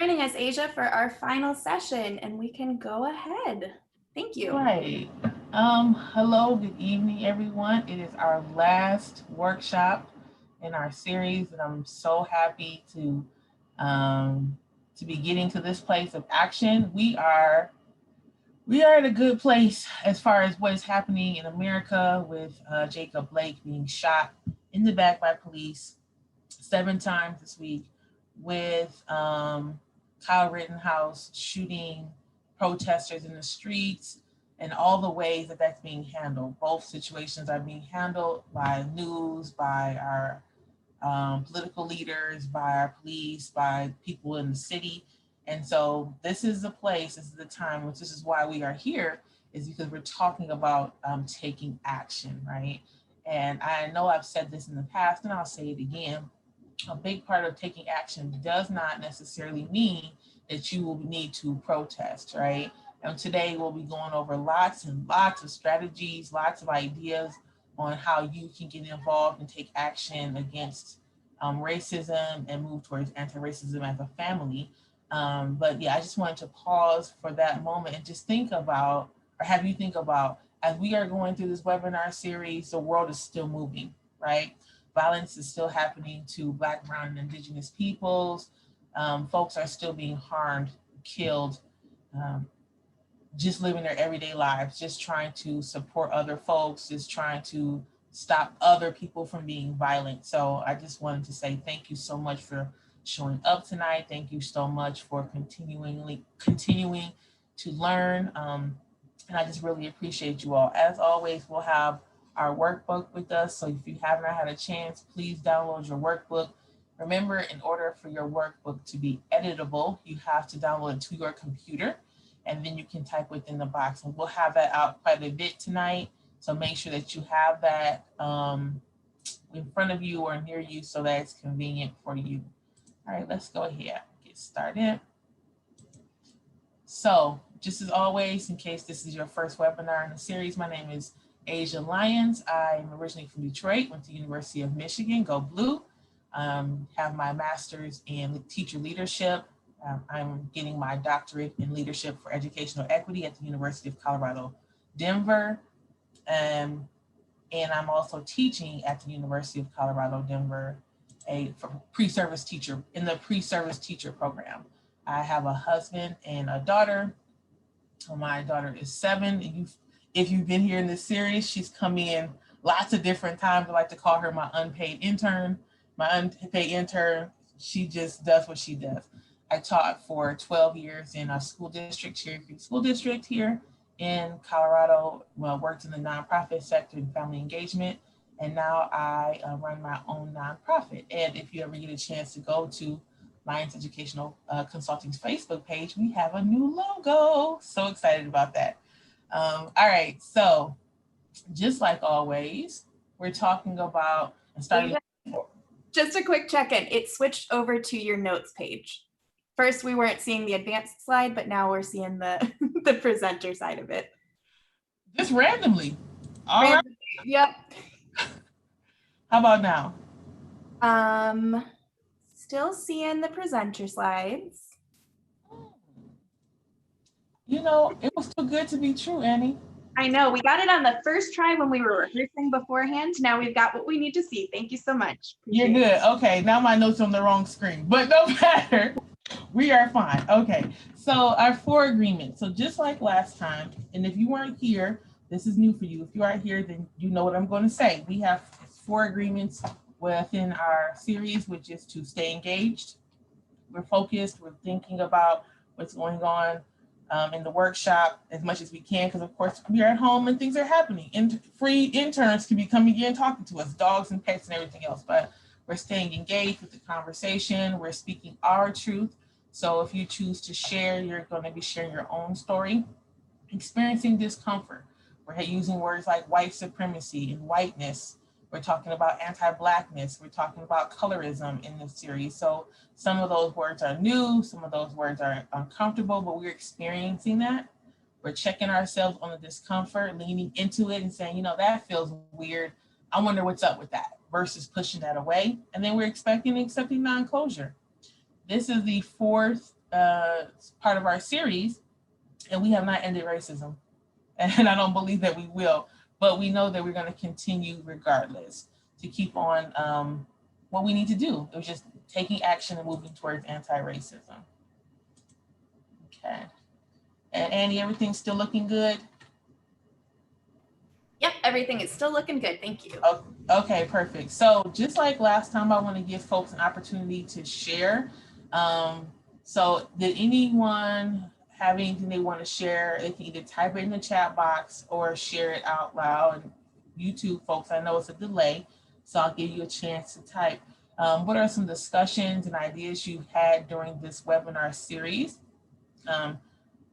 joining us, Asia, for our final session, and we can go ahead. Thank you. Right. Hello, good evening, everyone. It is our last workshop in our series, and I'm so happy to be getting to this place of action. We are at a good place as far as what is happening in America with Jacob Blake being shot in the back by police 7 times this week, with Kyle Rittenhouse shooting protesters in the streets, and all the ways that that's being handled. Both situations are being handled by news, by our political leaders, by our police, by people in the city. And so this is the place, this is the time, which this is why we are here, is because we're talking about taking action, right? And I know I've said this in the past, and I'll say it again. A big part of taking action does not necessarily mean that you will need to protest, right? And today we'll be going over lots and lots of strategies, lots of ideas on how you can get involved and take action against racism and move towards anti-racism as a family. But yeah, I just wanted to pause for that moment and just think about, or have you think about, as we are going through this webinar series, the world is still moving, right? Violence is still happening to Black, Brown, and Indigenous peoples. Folks are still being harmed, killed, just living their everyday lives, just trying to support other folks, just trying to stop other people from being violent. So I just wanted to say thank you so much for showing up tonight. Thank you so much for continuing to learn. And I just really appreciate you all. As always, we'll have our workbook with us. So if you haven't had a chance, please download your workbook. Remember, in order for your workbook to be editable, you have to download it to your computer, and then you can type within the box. And we'll have that out quite a bit tonight. So make sure that you have that in front of you or near you so that it's convenient for you. All right, let's go ahead, get started. So just as always, in case this is your first webinar in the series, my name is Asia Lyons. I am originally from Detroit, went to the University of Michigan, go Blue. Have my master's in teacher leadership. I'm getting my doctorate in leadership for educational equity at the University of Colorado, Denver. And I'm also teaching at the University of Colorado, Denver, for pre-service teacher, in the pre-service teacher program. I have a husband and a daughter. My daughter is 7. And if you've been here in this series, she's come in lots of different times. I like to call her my unpaid intern. My unpaid intern, she just does what she does. I taught for 12 years in a school district, Cherry Creek School District here in Colorado. Well, worked in the nonprofit sector and family engagement. And now I run my own nonprofit. And if you ever get a chance to go to Lions Educational Consulting's Facebook page, we have a new logo. So excited about that. All right, so just like always, we're talking about and starting. Just a quick check-in. It switched over to your notes page. First, we weren't seeing the advanced slide, but now we're seeing the the presenter side of it. Just randomly. All right. Yep. How about now? Still seeing the presenter slides. You know, it was too good to be true, Annie. I know. We got it on the first try when we were rehearsing beforehand. Now we've got what we need to see. Thank you so much. You're good. Okay, now my notes are on the wrong screen, but no matter. We are fine. Okay, so our 4 agreements. So just like last time, and if you weren't here, this is new for you. If you aren't here, then you know what I'm going to say. We have 4 agreements within our series, which is to stay engaged. We're focused. We're thinking about what's going on in the workshop as much as we can, because of course we are at home and things are happening. And free interns can be coming in talking to us, dogs and pets and everything else. But we're staying engaged with the conversation. We're speaking our truth. So if you choose to share, you're going to be sharing your own story, experiencing discomfort. We're using words like white supremacy and whiteness. We're talking about anti-Blackness. We're talking about colorism in this series. So some of those words are new, some of those words are uncomfortable, but we're experiencing that. We're checking ourselves on the discomfort, leaning into it and saying, you know, that feels weird. I wonder what's up with that, versus pushing that away. And then we're accepting non-closure. This is the 4th part of our series, and we have not ended racism. And I don't believe that we will, but we know that we're going to continue regardless to keep on what we need to do. It was just taking action and moving towards anti-racism. Okay. And Annie, everything's still looking good? Yep, everything is still looking good. Thank you. Okay, perfect. So just like last time, I want to give folks an opportunity to share. So did anyone have anything they want to share? They can either type it in the chat box or share it out loud. And YouTube folks, I know it's a delay, so I'll give you a chance to type. What are some discussions and ideas you've had during this webinar series?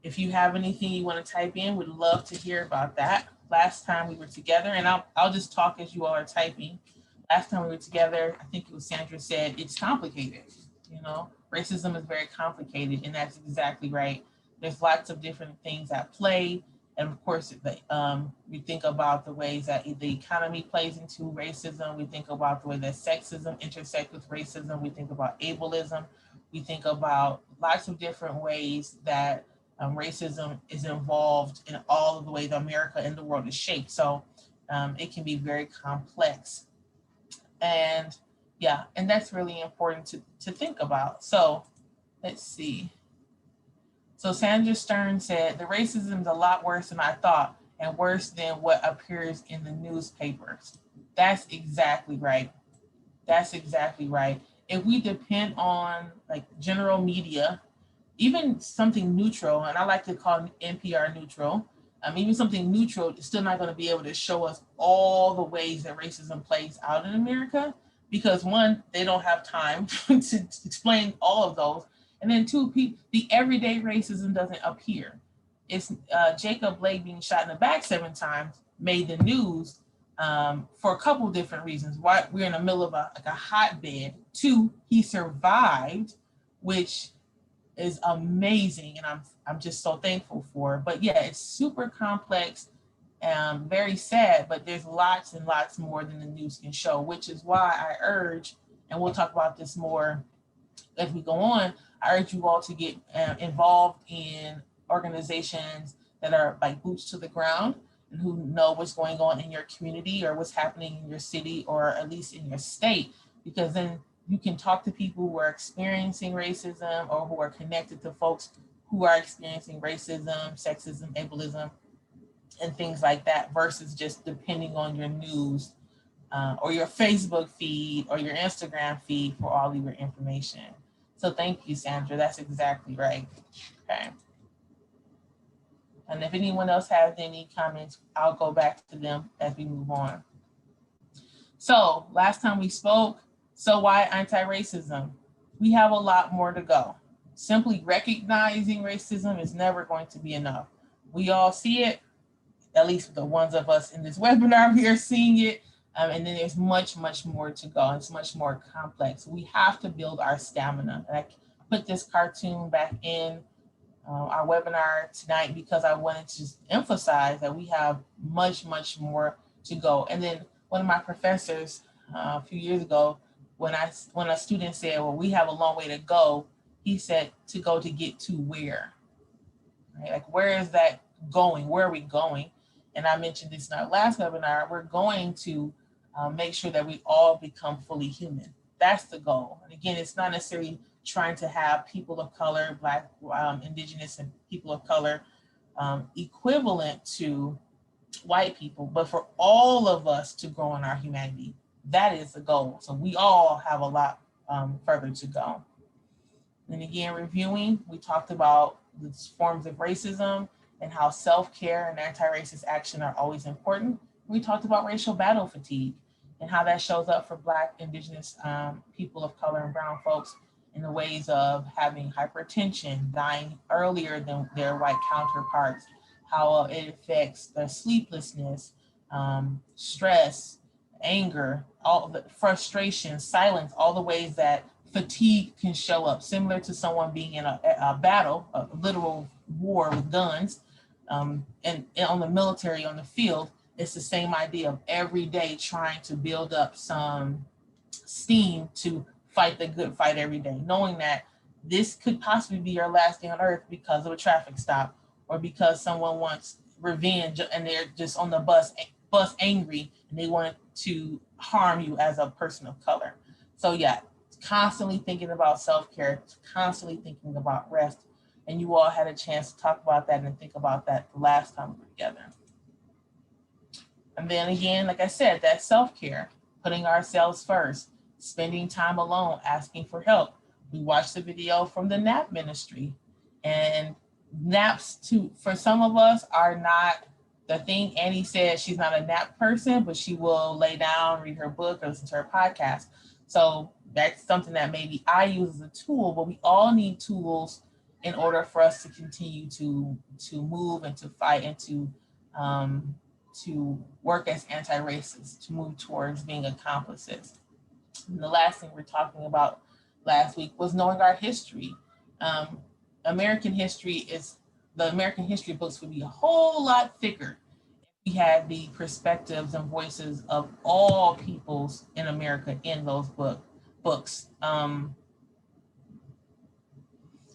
If you have anything you want to type in, we'd love to hear about that. Last time we were together, and I'll just talk as you all are typing. Last time we were together, I think it was Sandra said, it's complicated. You know, racism is very complicated, and that's exactly right. There's lots of different things at play. And of course, we think about the ways that the economy plays into racism. We think about the way that sexism intersects with racism. We think about ableism. We think about lots of different ways that racism is involved in all of the ways America and the world is shaped. So it can be very complex. And yeah, and that's really important to think about. So let's see. So Sandra Stern said, the racism is a lot worse than I thought and worse than what appears in the newspapers. That's exactly right. That's exactly right. If we depend on like general media, even something neutral, and I like to call NPR neutral, even something neutral is still not going to be able to show us all the ways that racism plays out in America, because one, they don't have time to explain all of those. And then two, the everyday racism doesn't appear. It's Jacob Blake being shot in the back 7 times made the news for a couple of different reasons. Why we're in the middle of a hotbed. 2, he survived, which is amazing, and I'm just so thankful for. But yeah, it's super complex and very sad, but there's lots and lots more than the news can show, which is why I urge, and we'll talk about this more as we go on, I urge you all to get involved in organizations that are like boots to the ground and who know what's going on in your community or what's happening in your city or at least in your state, because then you can talk to people who are experiencing racism or who are connected to folks who are experiencing racism, sexism, ableism, and things like that, versus just depending on your news or your Facebook feed or your Instagram feed for all of your information. So thank you, Sandra. That's exactly right. Okay. And if anyone else has any comments, I'll go back to them as we move on. So last time we spoke, so why anti-racism? We have a lot more to go. Simply recognizing racism is never going to be enough. We all see it, at least the ones of us in this webinar, we are seeing it. And then there's much, much more to go. It's much more complex. We have to build our stamina. And I put this cartoon back in our webinar tonight because I wanted to emphasize that we have much, much more to go. And then one of my professors a few years ago, when a student said, well, we have a long way to go, he said, to go to get to where? Right? Like, where is that going? Where are we going? And I mentioned this in our last webinar, we're going to make sure that we all become fully human. That's the goal. And again, it's not necessarily trying to have people of color, Black, Indigenous, and people of color equivalent to white people, but for all of us to grow in our humanity. That is the goal. So we all have a lot further to go. And again, reviewing, we talked about the forms of racism and how self-care and anti-racist action are always important. We talked about racial battle fatigue and how that shows up for Black, Indigenous people of color and brown folks in the ways of having hypertension, dying earlier than their white counterparts, how it affects their sleeplessness, stress, anger, all the frustration, silence, all the ways that fatigue can show up, similar to someone being in a battle, a literal war with guns, and on the military, on the field. It's the same idea of every day trying to build up some steam to fight the good fight every day, knowing that this could possibly be your last day on earth because of a traffic stop, or because someone wants revenge and they're just on the bus angry and they want to harm you as a person of color. So yeah, constantly thinking about self-care, constantly thinking about rest. And you all had a chance to talk about that and think about that the last time we were together. And then again, like I said, that self-care, putting ourselves first, spending time alone, asking for help. We watched the video from the nap ministry, and naps for some of us are not the thing. Annie said she's not a nap person, but she will lay down, read her book, or listen to her podcast. So that's something that maybe I use as a tool, but we all need tools in order for us to continue to move and to fight and to work as anti-racists, to move towards being accomplices. And the last thing we're talking about last week was knowing our history. American history books would be a whole lot thicker if we had the perspectives and voices of all peoples in America in those books.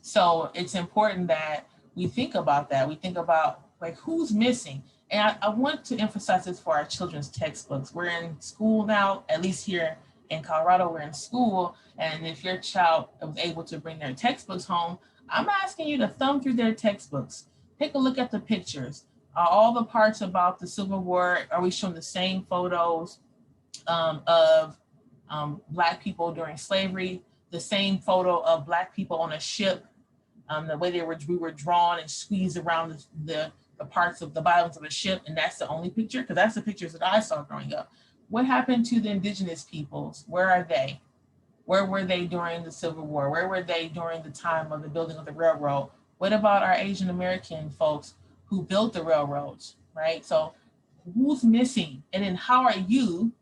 So it's important that we think about that. We think about like who's missing. And I want to emphasize this for our children's textbooks. We're in school now, at least here in Colorado, we're in school. And if your child was able to bring their textbooks home, I'm asking you to thumb through their textbooks. Take a look at the pictures. All the parts about the Civil War, are we showing the same photos of Black people during slavery, the same photo of Black people on a ship, the way we were drawn and squeezed around the parts of the bottoms of a ship, and that's the only picture? Because that's the pictures that I saw growing up. What happened to the indigenous peoples? Where are they? Where were they during the Civil War? Where were they during the time of the building of the railroad? What about our Asian American folks who built the railroads, right? So who's missing? And then how are you,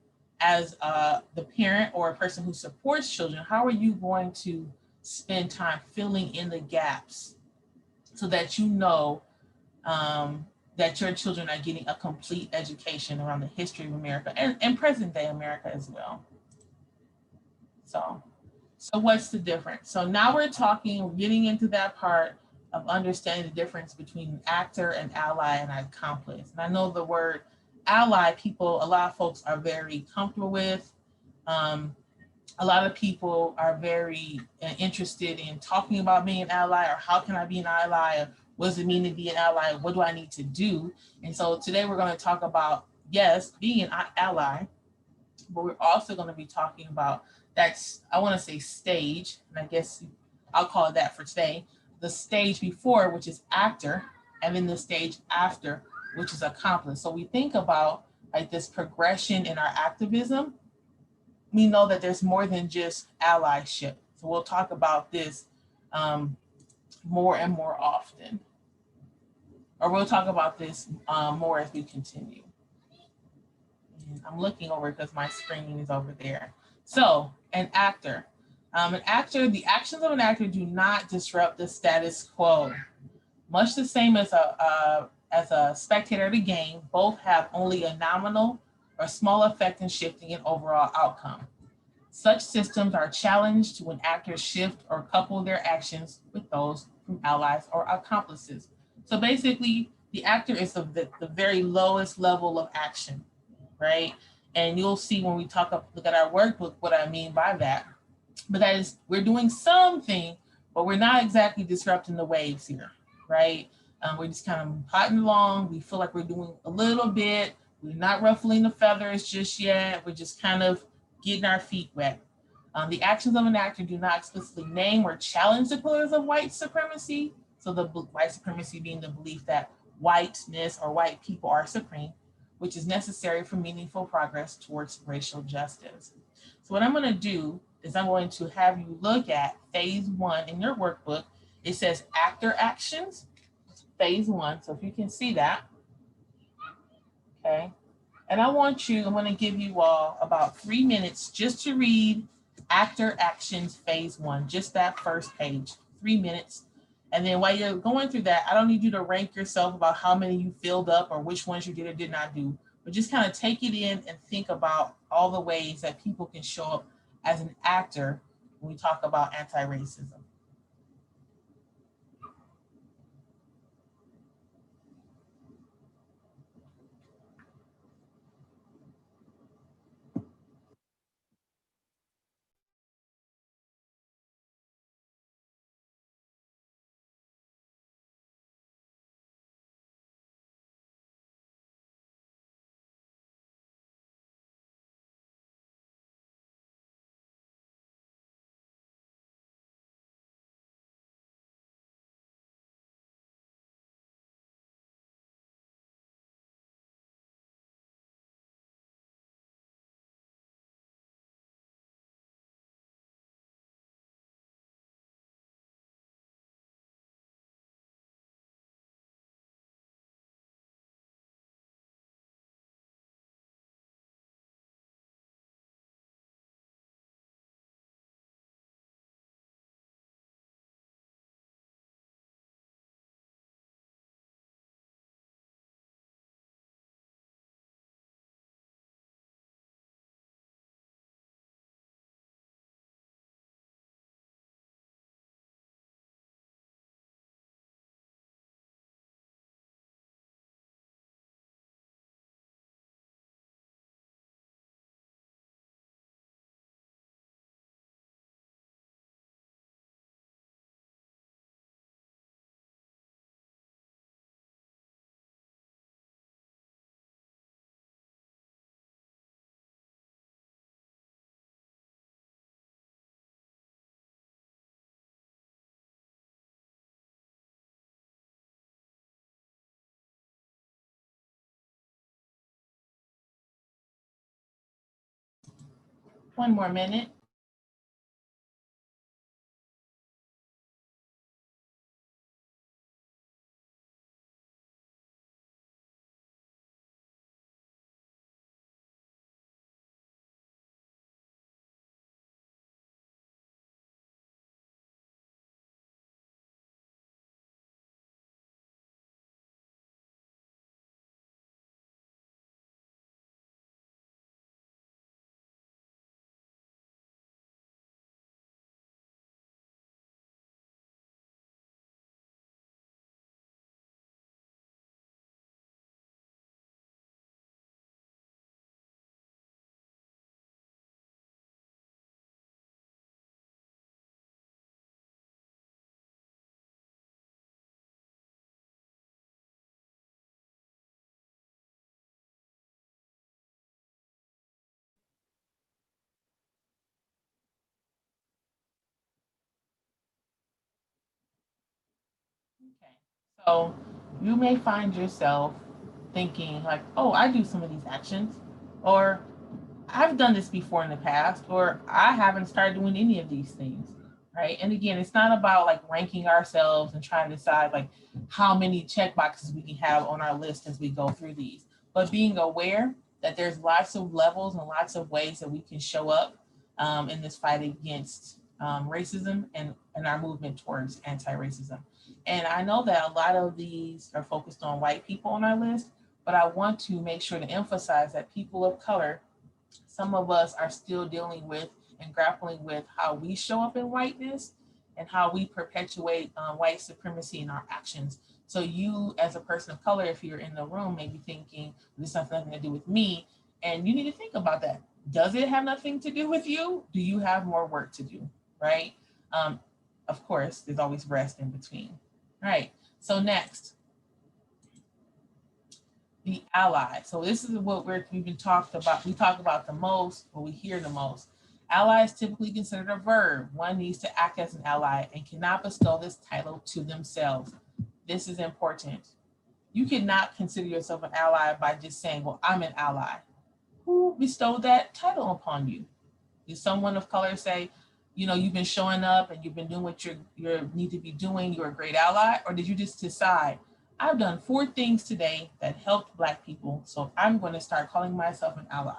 as the parent or a person who supports children, how are you going to spend time filling in the gaps so that you know that your children are getting a complete education around the history of America and present day America as well? So what's the difference? So now we're getting into that part of understanding the difference between an actor, an ally, and an accomplice. And I know the word ally, a lot of folks are very comfortable with. A lot of people are very interested in talking about being an ally, or how can I be an ally, or what does it mean to be an ally, what do I need to do? And so today we're going to talk about, yes, being an ally, but we're also going to be talking about I want to say stage, and I guess I'll call it that for today, the stage before, which is actor, and then the stage after, which is accomplice. So we think about like this progression in our activism. We know that there's more than just allyship. So we'll talk about this more and more often, or we'll talk about this more as we continue. And I'm looking over because my screen is over there. So an actor. The actions of an actor do not disrupt the status quo. Much the same as a spectator of the game, both have only a nominal or small effect in shifting an overall outcome. Such systems are challenged when actors shift or couple their actions with those from allies or accomplices. So basically, the actor is the very lowest level of action, right? And you'll see when we look at our workbook what I mean by that. But that is, we're doing something, but we're not exactly disrupting the waves here, right? We're just kind of potting along. We feel like we're doing a little bit. We're not ruffling the feathers just yet. We're just kind of getting our feet wet. The actions of an actor do not explicitly name or challenge the pillars of white supremacy. So the white supremacy being the belief that whiteness or white people are supreme, which is necessary for meaningful progress towards racial justice. So what I'm going to do is I'm going to have you look at phase 1 in your workbook. It says actor actions, phase 1. So if you can see that, okay. And I'm going to give you all about 3 minutes just to read actor actions phase 1, just that first page, 3 minutes. And then while you're going through that, I don't need you to rank yourself about how many you filled up or which ones you did or did not do, but just kind of take it in and think about all the ways that people can show up as an actor when we talk about anti-racism. One more minute. Okay. So you may find yourself thinking like, oh, I do some of these actions, or I've done this before in the past, or I haven't started doing any of these things, right? And again, it's not about like ranking ourselves and trying to decide like how many check boxes we can have on our list as we go through these, but being aware that there's lots of levels and lots of ways that we can show up in this fight against racism and our movement towards anti-racism. And I know that a lot of these are focused on white people on our list, but I want to make sure to emphasize that people of color, some of us are still dealing with and grappling with how we show up in whiteness and how we perpetuate white supremacy in our actions. So you as a person of color, if you're in the room, may be thinking, this has nothing to do with me. And you need to think about that. Does it have nothing to do with you? Do you have more work to do, right? Of course, there's always rest in between. All right, so next, the ally. So this is what we've been talked about. We talk about the most, or we hear the most. Ally is typically considered a verb. One needs to act as an ally and cannot bestow this title to themselves. This is important. You cannot consider yourself an ally by just saying, well, I'm an ally. Who bestowed that title upon you? Did someone of color say, you know, you've been showing up and you've been doing what you need to be doing, you're a great ally? Or did you just decide, I've done 4 things today that helped Black people, so I'm going to start calling myself an ally,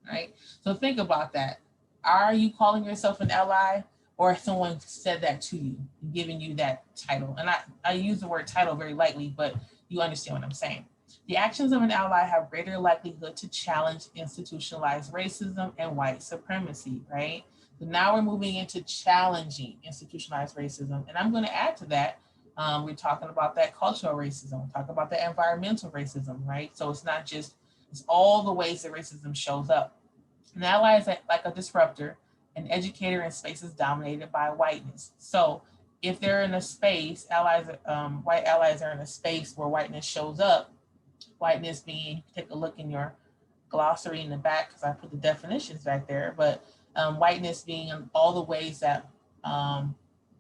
right? So think about that. Are you calling yourself an ally, or someone said that to you, giving you that title? And I use the word title very lightly, but you understand what I'm saying. The actions of an ally have greater likelihood to challenge institutionalized racism and white supremacy, right? So now we're moving into challenging institutionalized racism. And I'm going to add to that, we're talking about that cultural racism, we're talking about that environmental racism, right? So it's not just, it's all the ways that racism shows up. An ally is like a disruptor, an educator in spaces dominated by whiteness. So if they're in a space, allies, white allies are in a space where whiteness shows up, whiteness being, you can take a look in your glossary in the back because I put the definitions back there, but whiteness being all the ways that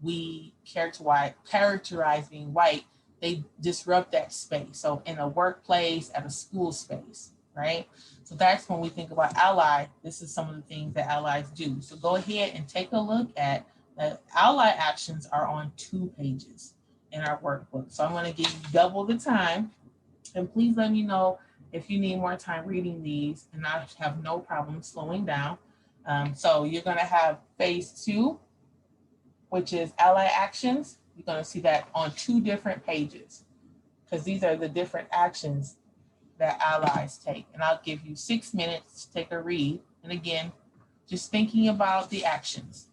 we characterize being white, they disrupt that space. So in a workplace, at a school space, right? So that's when we think about ally, this is some of the things that allies do. So go ahead and take a look at the ally actions are on 2 pages in our workbook. So I'm going to give you double the time. And please let me know if you need more time reading these, and I have no problem slowing down. So you're going to have phase 2, which is ally actions. You're going to see that on 2 different pages because these are the different actions that allies take. And I'll give you 6 minutes to take a read. And again, just thinking about the actions.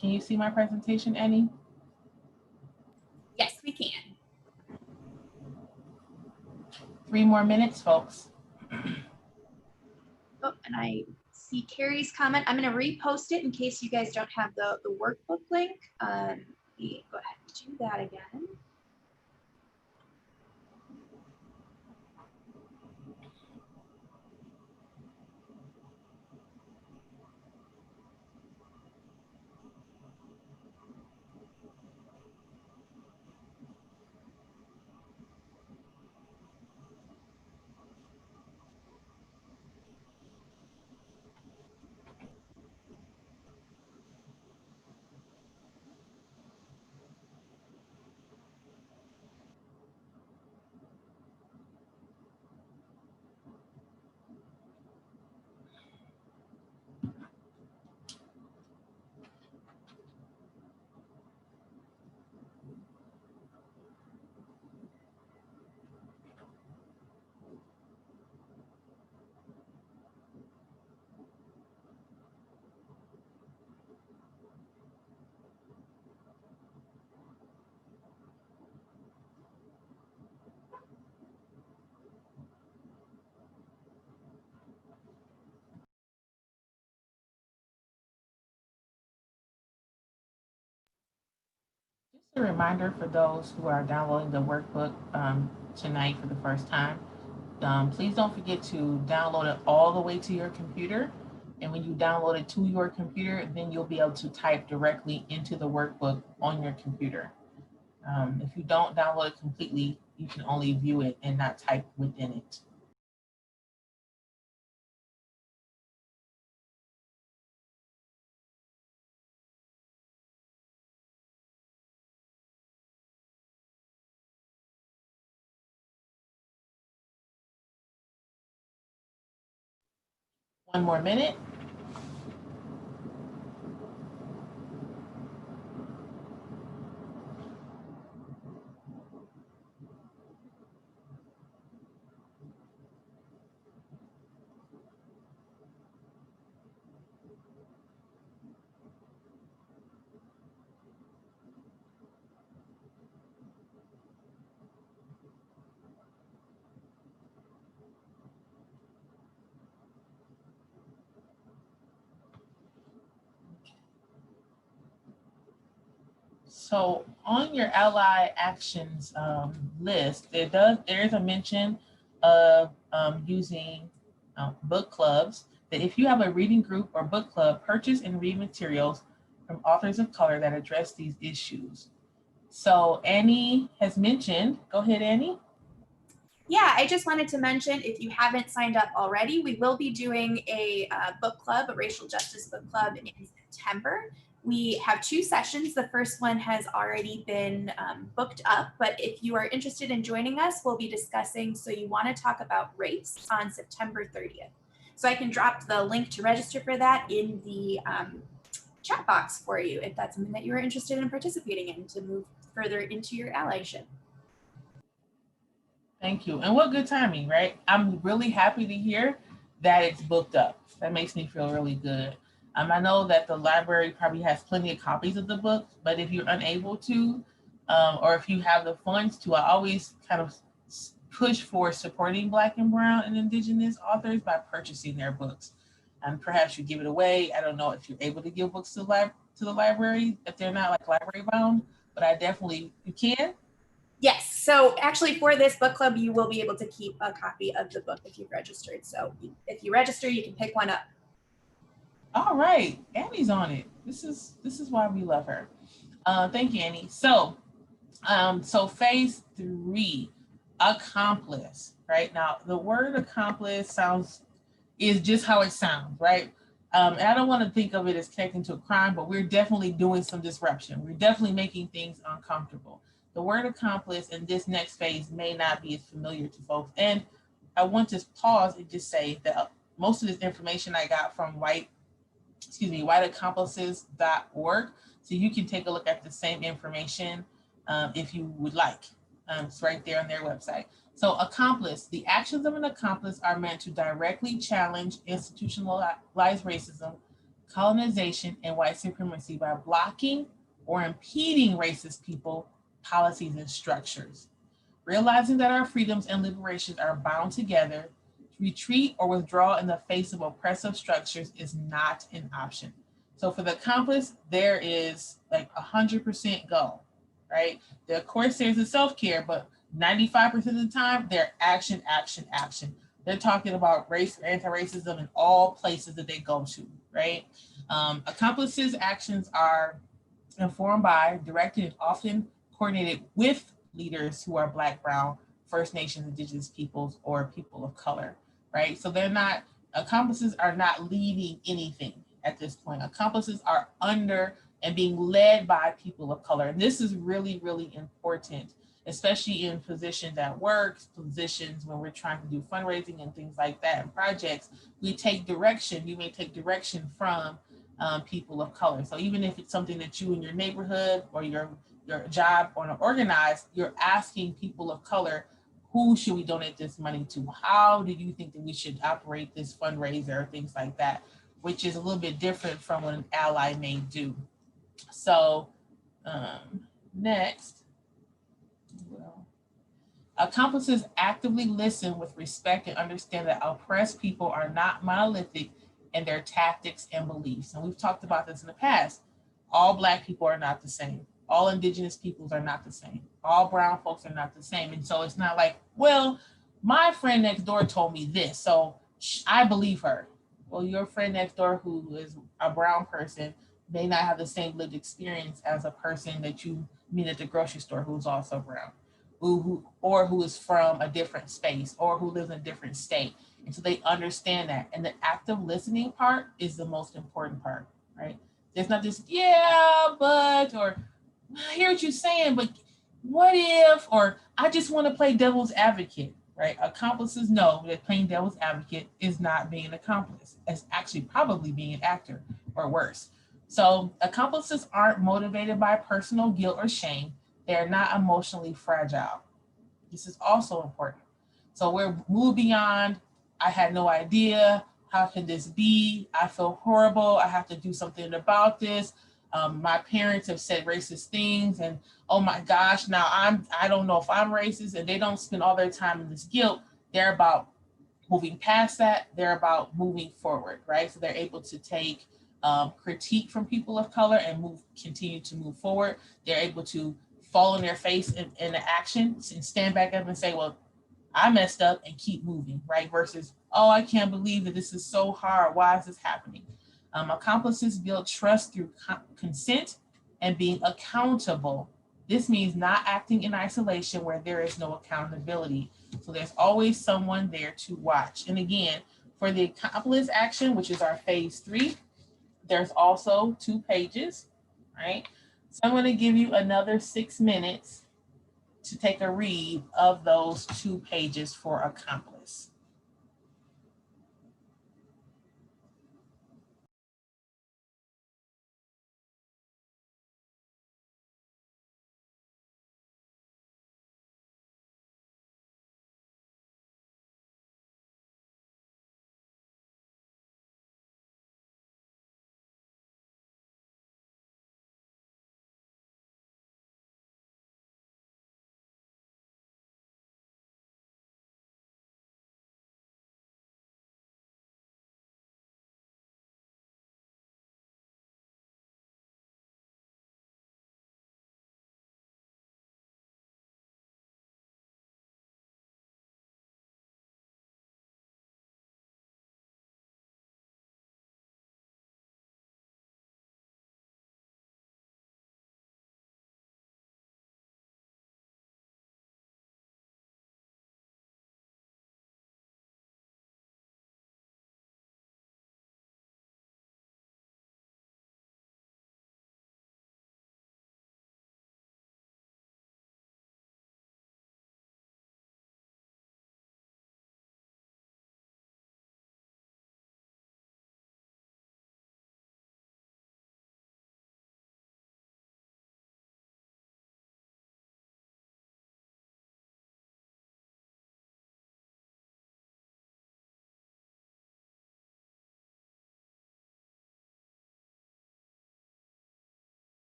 Can you see my presentation, Annie? Yes, we can. 3 more minutes, folks. Oh, and I see Carrie's comment. I'm going to repost it in case you guys don't have the workbook link. Let me go ahead and do that again. Just a reminder for those who are downloading the workbook tonight for the first time, please don't forget to download it all the way to your computer. And when you download it to your computer, then you'll be able to type directly into the workbook on your computer. If you don't download it completely, you can only view it and not type within it. One more minute. So on your ally actions list, there is a mention of using book clubs, that if you have a reading group or book club, purchase and read materials from authors of color that address these issues. So Annie has mentioned, go ahead, Annie. Yeah, I just wanted to mention, if you haven't signed up already, we will be doing a book club, a racial justice book club in September. We have 2 sessions. The first one has already been booked up, but if you are interested in joining us, we'll be discussing So You Want to Talk About Race on September 30th. So I can drop the link to register for that in the chat box for you if that's something that you are interested in participating in to move further into your allyship. Thank you. And what good timing, right? I'm really happy to hear that it's booked up. That makes me feel really good. I know that the library probably has plenty of copies of the book, but if you're unable to, or if you have the funds to, I always kind of push for supporting Black and Brown and Indigenous authors by purchasing their books. And perhaps you give it away. I don't know if you're able to give books to the library if they're not like library bound, but I definitely, you can. Yes, so actually for this book club, you will be able to keep a copy of the book if you've registered. So if you register, you can pick one up. All right, Annie's on it. This is why we love her. Thank you, Annie. So phase 3, accomplice, right? Now the word accomplice is just how it sounds, right? And I don't want to think of it as connecting to a crime, but we're definitely doing some disruption. We're definitely making things uncomfortable. The word accomplice in this next phase may not be as familiar to folks. And I want to pause and just say that most of this information I got from whiteaccomplices.org. So you can take a look at the same information if you would like. It's right there on their website. So accomplice, the actions of an accomplice are meant to directly challenge institutionalized racism, colonization, and white supremacy by blocking or impeding racist people, policies, and structures. Realizing that our freedoms and liberations are bound together, retreat or withdraw in the face of oppressive structures is not an option. So for the accomplice, there is like 100% go, right? Of course, there's the self-care, but 95% of the time, they're action, action, action. They're talking about race or anti-racism in all places that they go to, right? Accomplices' actions are informed by, directed, and often coordinated with leaders who are Black, Brown, First Nations, Indigenous peoples, or people of color, right? So they're not, accomplices are not leading anything at this point. Accomplices are under and being led by people of color. And this is really, really important, especially in positions at work, positions when we're trying to do fundraising and things like that, and projects. We take direction, you may take direction from people of color. So even if it's something that you in your neighborhood or your job want to organize, you're asking people of color, who should we donate this money to? How do you think that we should operate this fundraiser, things like that, which is a little bit different from what an ally may do. So next, accomplices actively listen with respect and understand that oppressed people are not monolithic in their tactics and beliefs. And we've talked about this in the past. All Black people are not the same. All Indigenous peoples are not the same. All brown folks are not the same. And so it's not like, well, my friend next door told me this, so I believe her. Well, your friend next door who is a brown person may not have the same lived experience as a person that you meet at the grocery store who's also brown, who is from a different space or who lives in a different state. And so they understand that. And the active listening part is the most important part, right? There's not this, yeah, but, or I hear what you're saying, but what if, or I just want to play devil's advocate, right? Accomplices know that playing devil's advocate is not being an accomplice. It's actually probably being an actor or worse. So accomplices aren't motivated by personal guilt or shame. They're not emotionally fragile. This is also important. So we're moved beyond, I had no idea, how can this be? I feel horrible, I have to do something about this. My parents have said racist things and oh my gosh, now I don't know if I'm racist, and they don't spend all their time in this guilt. They're about moving past that, they're about moving forward, right? So they're able to take critique from people of color and continue to move forward. They're able to fall on their face in the action and stand back up and say, well, I messed up, and keep moving, right? Versus, oh, I can't believe that this is so hard. Why is this happening? Accomplices build trust through consent and being accountable. This means not acting in isolation where there is no accountability. So there's always someone there to watch. And again, for the accomplice action, which is our phase 3, there's also 2 pages, right? So I'm going to give you another 6 minutes to take a read of those 2 pages for accomplice.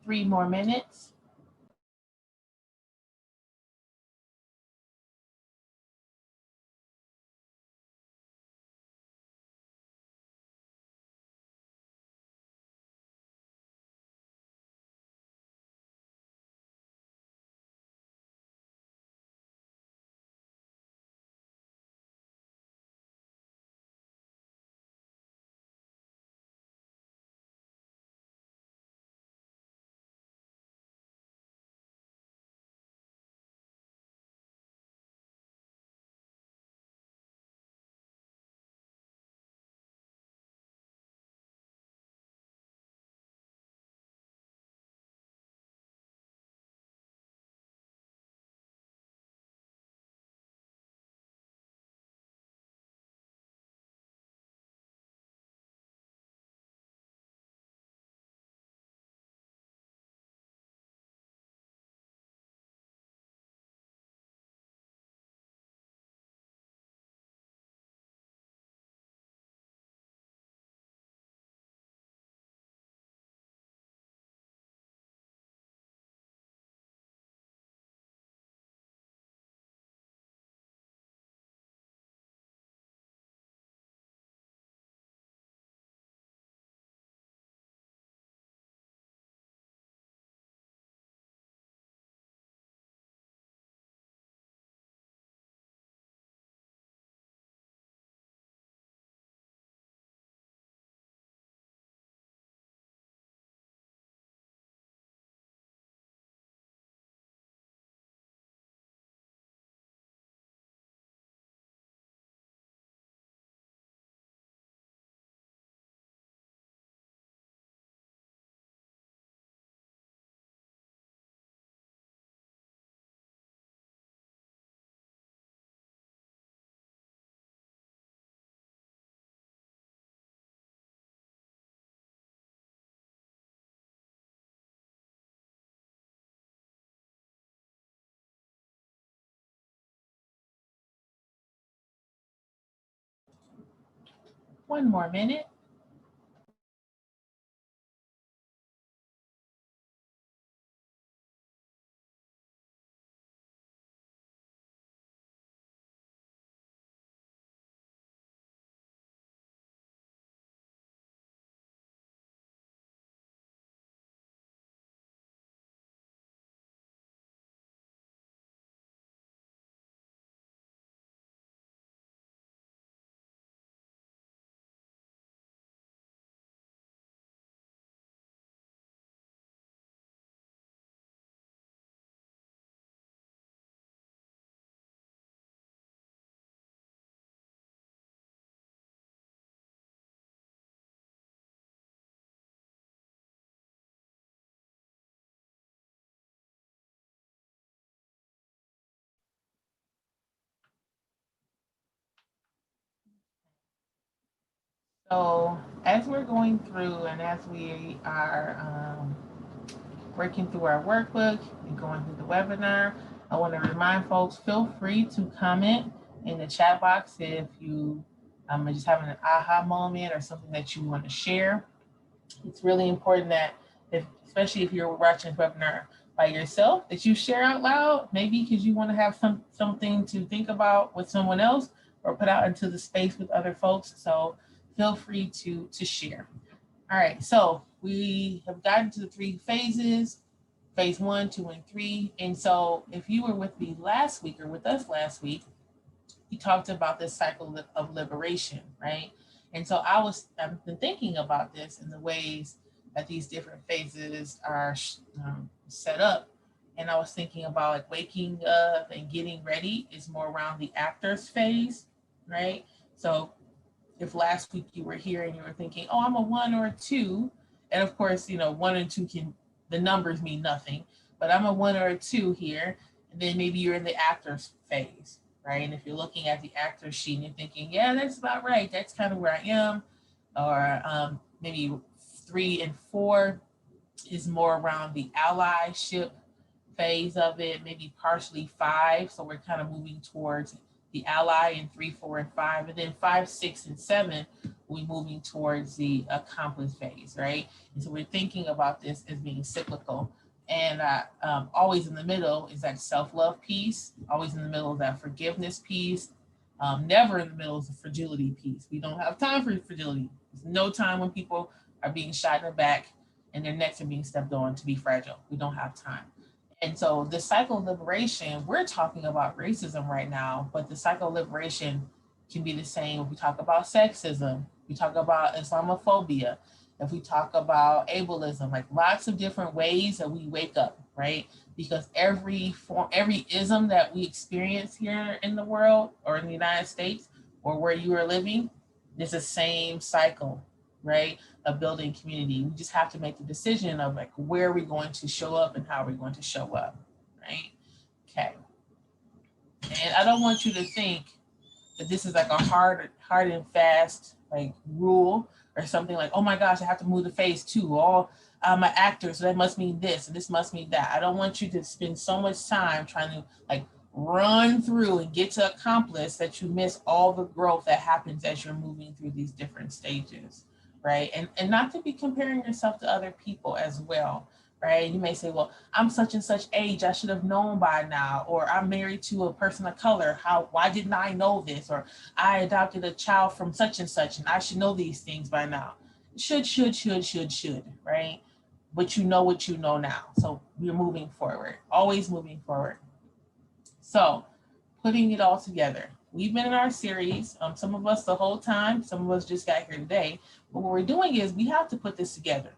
3 more minutes. One more minute. So as we're going through and as we are working through our workbook and going through the webinar, I want to remind folks, feel free to comment in the chat box if you are just having an aha moment or something that you want to share. It's really important that, especially if you're watching this webinar by yourself, that you share out loud, maybe because you want to have something to think about with someone else or put out into the space with other folks. So feel free to share. All right, so we have gotten to the 3 phases, phase 1, 2, and 3. And so if you were with me last week or with us last week, we talked about this cycle of liberation, right? And so I've been thinking about this in the ways that these different phases are set up. And I was thinking about like waking up and getting ready is more around the actors phase, right? So if last week you were here and you were thinking, oh, I'm a 1 or a 2, and of course, 1 and 2 the numbers mean nothing, but I'm a 1 or a 2 here, and then maybe you're in the actors phase, right? And if you're looking at the actors sheet and you're thinking, yeah, that's about right, that's kind of where I am, or maybe 3 and 4 is more around the allyship phase of it, maybe partially 5. So we're kind of moving towards the ally in 3, 4, and 5. And then 5, 6, and 7 we're moving towards the accomplice phase, right? And so we're thinking about this as being cyclical. And always in the middle is that self-love piece, always in the middle of that forgiveness piece, never in the middle is the fragility piece. We don't have time for fragility. There's no time when people are being shot in the back and their necks are being stepped on to be fragile. We don't have time. And so the cycle of liberation, we're talking about racism right now, but the cycle of liberation can be the same if we talk about sexism, we talk about Islamophobia, if we talk about ableism, like lots of different ways that we wake up, right? Because every ism that we experience here in the world or in the United States or where you are living, there's the same cycle, right? Of building community. We just have to make the decision of like where are we going to show up and how are we going to show up, right? Okay. And I don't want you to think that this is like a hard and fast like rule or something like, oh my gosh, I have to move to phase 2. All I'm an actor, so that must mean this and this must mean that. I don't want you to spend so much time trying to like run through and get to accomplice that you miss all the growth that happens as you're moving through these different stages, right? And not to be comparing yourself to other people as well, right? You may say, well, I'm such and such age, I should have known by now, or I'm married to a person of color, why didn't I know this? Or I adopted a child from such and such, and I should know these things by now. Should, right? But you know what you know now. So we're moving forward, always moving forward. So putting it all together. We've been in our series, some of us the whole time, some of us just got here today. But what we're doing is we have to put this together.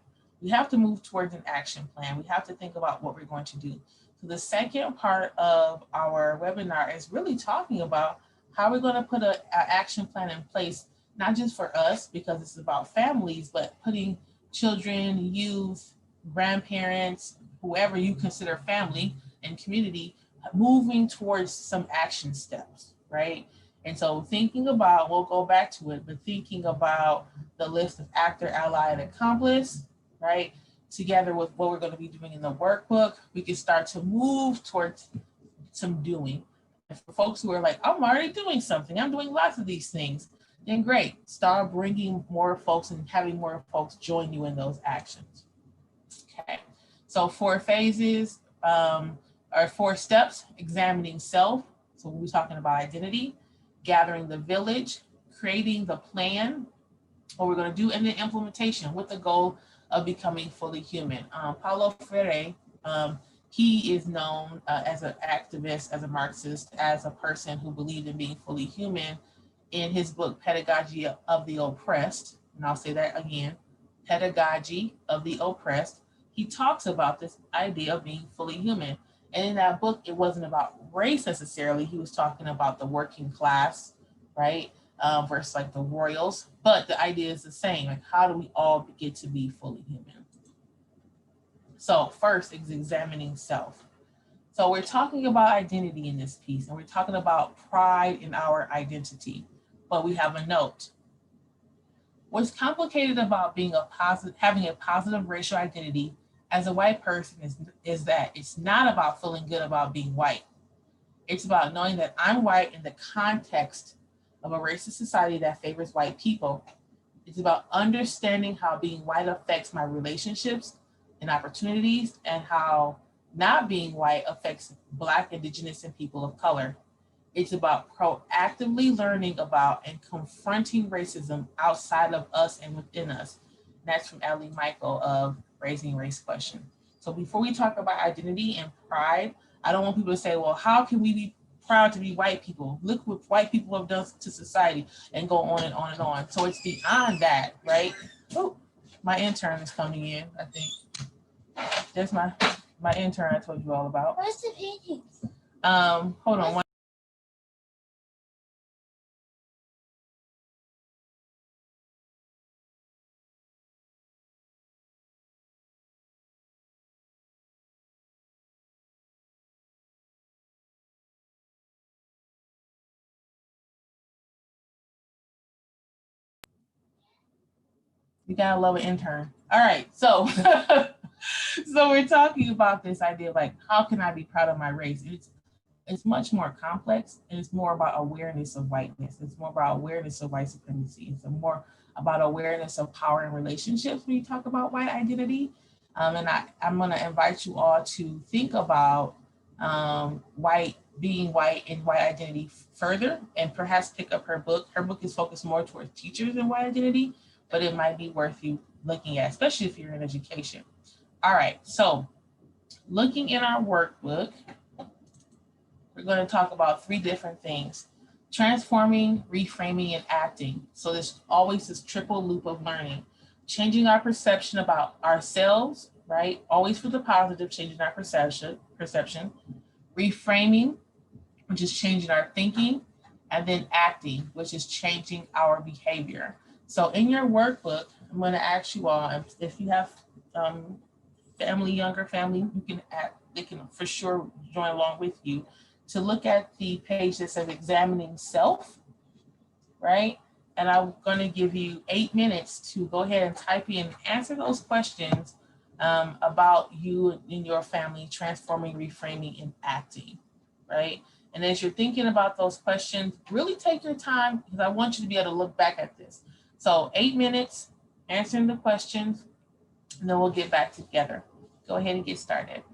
We have to move towards an action plan. We have to think about what we're going to do. So the second part of our webinar is really talking about how we're going to put an action plan in place, not just for us, because it's about families, but putting children, youth, grandparents, whoever you consider family and community, moving towards some action steps, right? And so thinking about, we'll go back to it, but thinking about the list of actor, ally, and accomplice, right? Together with what we're going to be doing in the workbook, we can start to move towards some doing. And for folks who are like, I'm already doing something, I'm doing lots of these things, then great. Start bringing more folks and having more folks join you in those actions. Okay, so 4 phases or 4 steps: examining self. So we'll be talking about identity, gathering the village, creating the plan, what we're going to do, and then implementation with the goal of becoming fully human. Paulo Freire, he is known as an activist, as a Marxist, as a person who believed in being fully human. In his book, Pedagogy of the Oppressed, and I'll say that again, Pedagogy of the Oppressed, he talks about this idea of being fully human. And in that book, it wasn't about race necessarily. He was talking about the working class, right? Versus like the royals, but the idea is the same. Like, how do we all get to be fully human? So first is examining self. So we're talking about identity in this piece, and we're talking about pride in our identity, but we have a note. What's complicated about having a positive racial identity as a white person is that it's not about feeling good about being white. It's about knowing that I'm white in the context of a racist society that favors white people. It's about understanding how being white affects my relationships and opportunities, and how not being white affects Black, Indigenous, and people of color. It's about proactively learning about and confronting racism outside of us and within us. And that's from Ellie Michael of Raising Race Question. So before we talk about identity and pride, I don't want people to say, well, how can we be proud to be white people? Look what white people have done to society, and go on and on and on. So it's beyond that, right? Oh, my intern is coming in, I think. There's my intern I told you all about. Where's the paintings? Hold on. You gotta love an intern. All right, so so we're talking about this idea of like, how can I be proud of my race? It's much more complex, and it's more about awareness of whiteness. It's more about awareness of white supremacy. It's more about awareness of power and relationships when you talk about white identity. And I'm going to invite you all to think about being white and white identity further, and perhaps pick up her book. Her book is focused more towards teachers and white identity, but it might be worth you looking at, especially if you're in education. All right, so looking in our workbook, we're going to talk about 3 different things: transforming, reframing, and acting. So there's always this triple loop of learning: changing our perception about ourselves, right? Always for the positive, changing our perception, reframing, which is changing our thinking, and then acting, which is changing our behavior. So in your workbook, I'm going to ask you all, if you have younger family, they can for sure join along with you, to look at the page that says examining self, right? And I'm going to give you 8 minutes to go ahead and type in, answer those questions about you and your family, transforming, reframing, and acting, right? And as you're thinking about those questions, really take your time, because I want you to be able to look back at this. So 8 minutes answering the questions, and then we'll get back together. Go ahead and get started.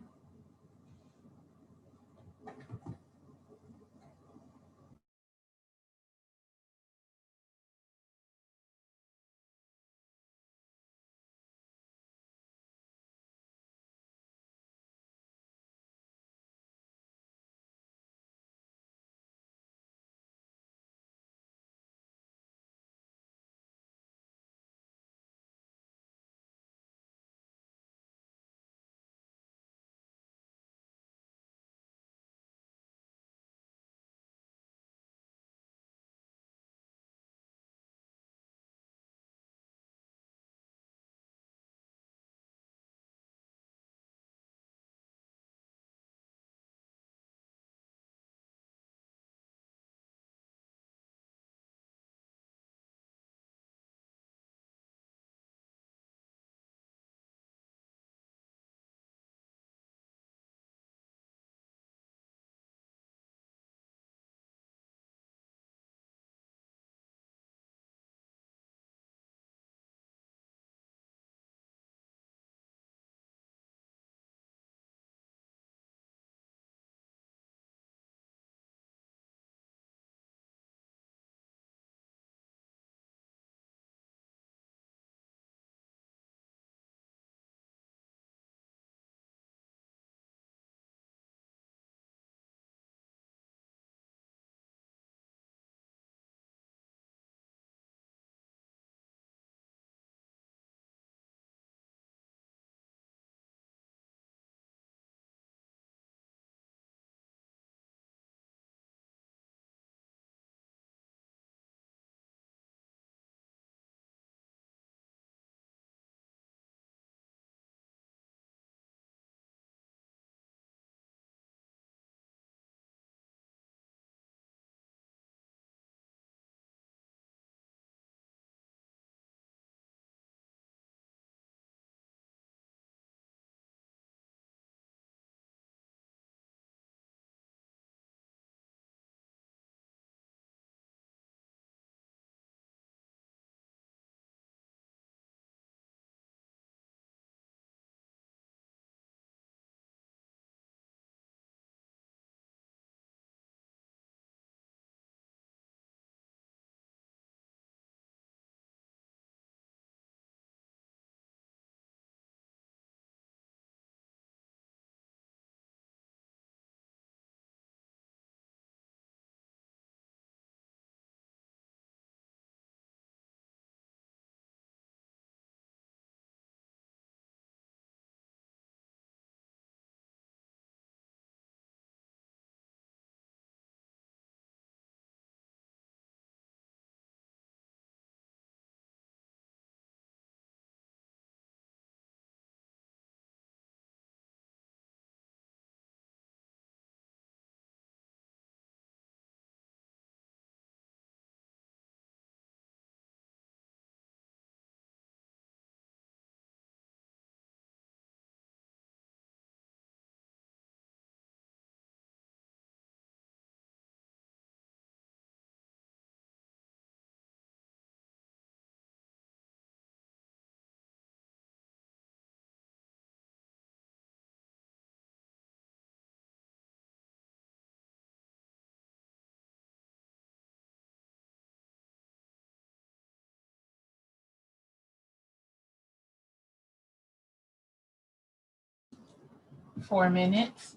4 minutes.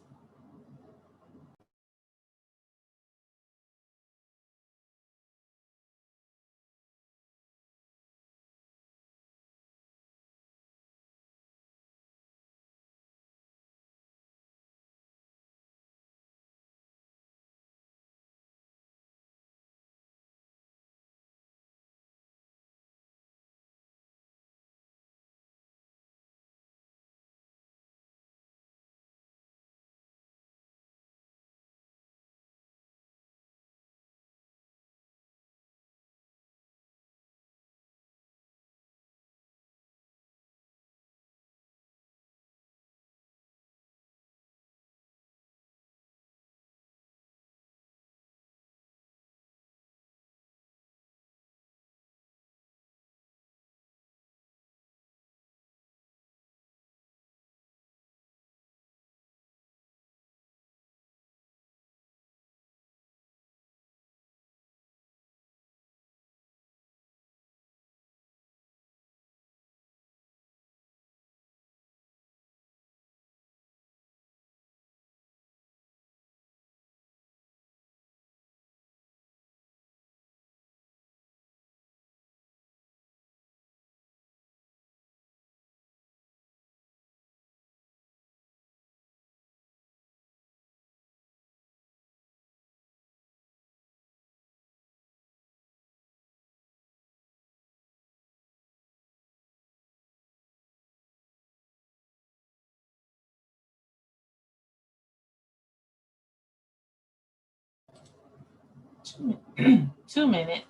Two minutes.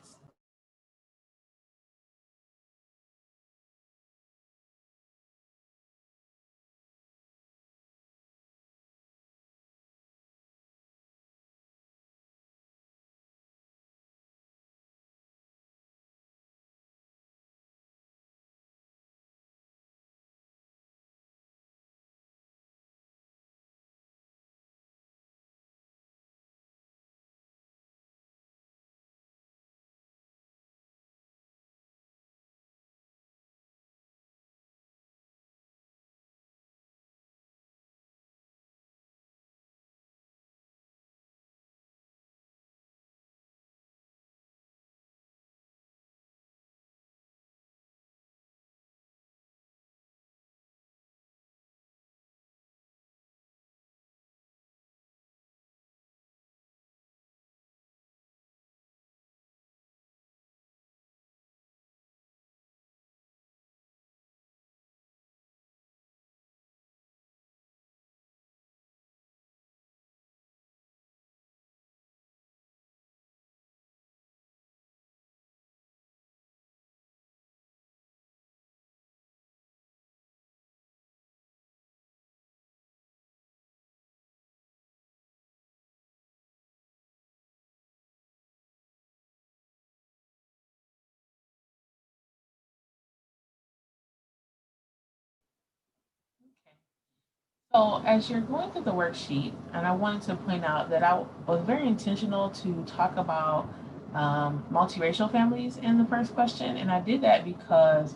So as you're going through the worksheet, and I wanted to point out that I was very intentional to talk about multiracial families in the first question, and I did that because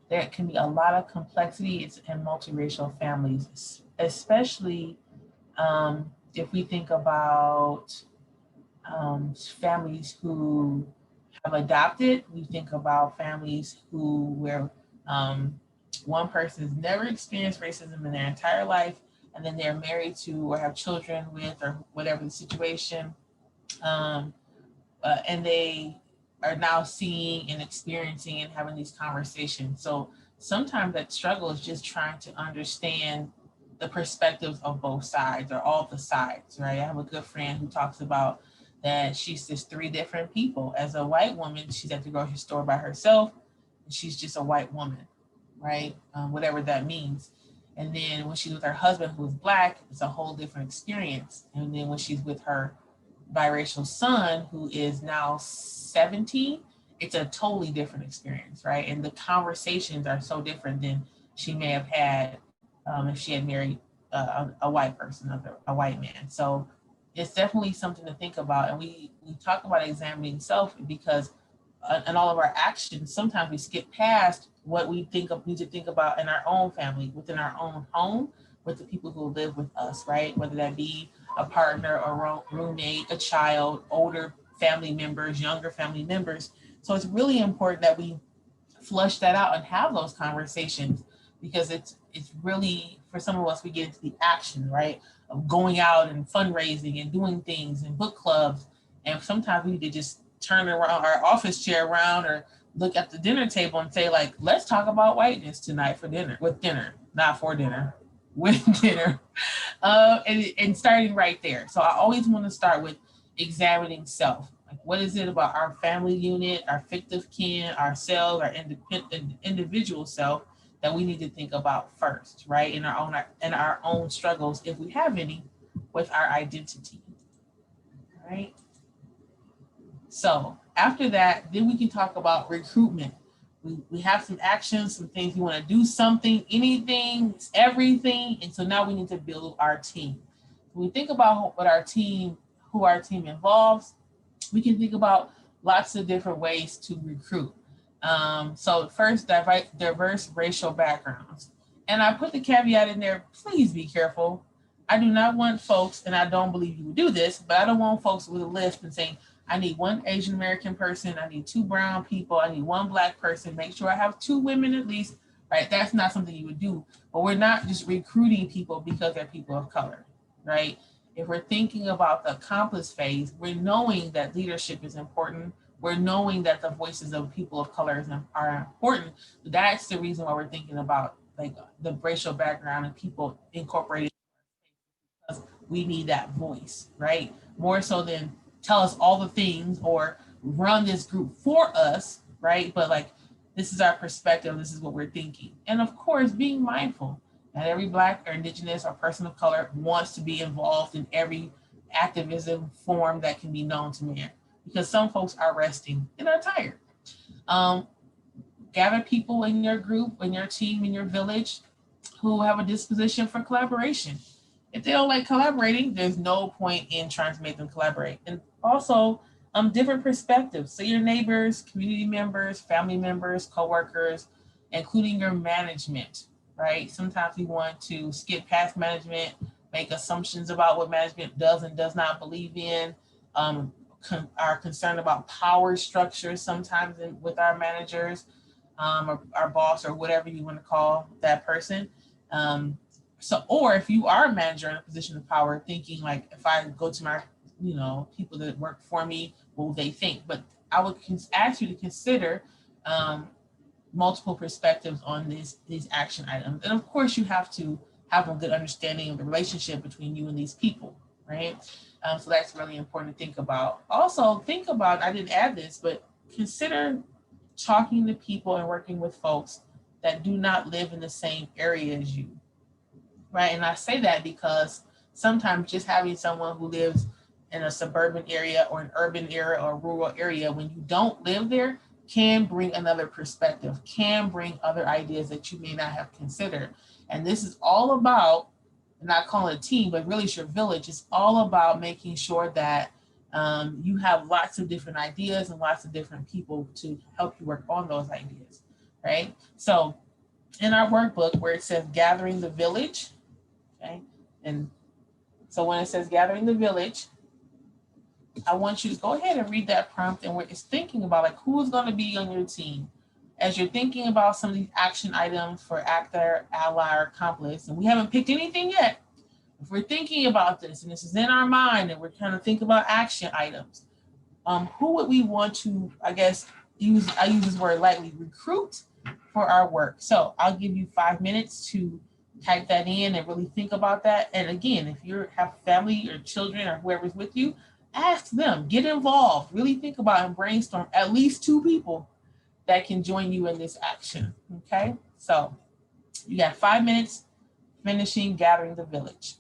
there can be a lot of complexities in multiracial families, especially if we think about families who have adopted. We think about families where one person's never experienced racism in their entire life, and then they're married to or have children with or whatever the situation, um, and they are now seeing and experiencing and having these conversations. So sometimes that struggle is just trying to understand the perspectives of both sides or all the sides, right? I have a good friend who talks about that she's just three different people. As a white woman, she's at the grocery store by herself, and she's just a white woman, right? Whatever that means. And then when she's with her husband, who is Black, it's a whole different experience. And then when she's with her biracial son, who is now 17, it's a totally different experience, right? And the conversations are so different than she may have had if she had married a white person, a white man. So it's definitely something to think about. And we talk about examining self because in all of our actions, sometimes we skip past what we need to think about in our own family, within our own home, with the people who live with us, right? Whether that be a partner, a roommate, a child, older family members, younger family members. So it's really important that we flush that out and have those conversations, because it's really, for some of us, we get into the action, right, of going out and fundraising and doing things and book clubs, and sometimes we need to just turn around our office chair around or look at the dinner table and say, like, let's talk about whiteness tonight for dinner, with dinner, not for dinner, with dinner. And starting right there. So I always want to start with examining self. Like, what is it about our family unit, our fictive kin, ourselves, our individual self that we need to think about first, right? In our own struggles, if we have any, with our identity, right? So after that, then we can talk about recruitment. We have some actions, some things we want to do, something, anything, everything. And so now we need to build our team. When we think about who our team involves, we can think about lots of different ways to recruit. So first, diverse racial backgrounds. And I put the caveat in there, please be careful. I do not want folks, and I don't believe you would do this, but I don't want folks with a list and saying, I need one Asian American person, I need 2 brown people, I need 1 black person, make sure I have 2 women at least, right? That's not something you would do. But we're not just recruiting people because they're people of color, right? If we're thinking about the accomplice phase, we're knowing that leadership is important. We're knowing that the voices of people of color are important. That's the reason why we're thinking about, like, the racial background and people incorporated, because we need that voice, right? More so than tell us all the things or run this group for us, right? But like, this is our perspective, this is what we're thinking. And of course, being mindful that every Black or Indigenous or person of color wants to be involved in every activism form that can be known to man, because some folks are resting and are tired. Gather people in your group, in your team, in your village who have a disposition for collaboration. If they don't like collaborating, there's no point in trying to make them collaborate. And also, different perspectives. So your neighbors, community members, family members, coworkers, including your management, right? Sometimes we want to skip past management, make assumptions about what management does and does not believe in, are concerned about power structures sometimes with our managers, or our boss, or whatever you want to call that person. Or if you are a manager in a position of power, thinking like, if I go to my, people that work for me, what will they think? But I would ask you to consider multiple perspectives on these action items. And of course, you have to have a good understanding of the relationship between you and these people, right? So that's really important to think about. Also, think about, I didn't add this, but consider talking to people and working with folks that do not live in the same area as you, right? And I say that because sometimes just having someone who lives in a suburban area or an urban area or a rural area, when you don't live there, can bring another perspective, can bring other ideas that you may not have considered. And this is all about, not calling it a team, but really it's your village. It's all about making sure that you have lots of different ideas and lots of different people to help you work on those ideas, right? So in our workbook where it says gathering the village, okay, and so when it says gathering the village, I want you to go ahead and read that prompt, and it's thinking about like who's going to be on your team. As you're thinking about some of these action items for actor, ally, or accomplice, and we haven't picked anything yet, if we're thinking about this and this is in our mind and we're trying to think about action items, who would we want to, I use this word lightly, recruit for our work? So I'll give you 5 minutes to type that in and really think about that. And again, if you have family or children or whoever's with you, ask them, get involved, really think about and brainstorm at least 2 people that can join you in this action, okay? So you got 5 minutes finishing gathering the village.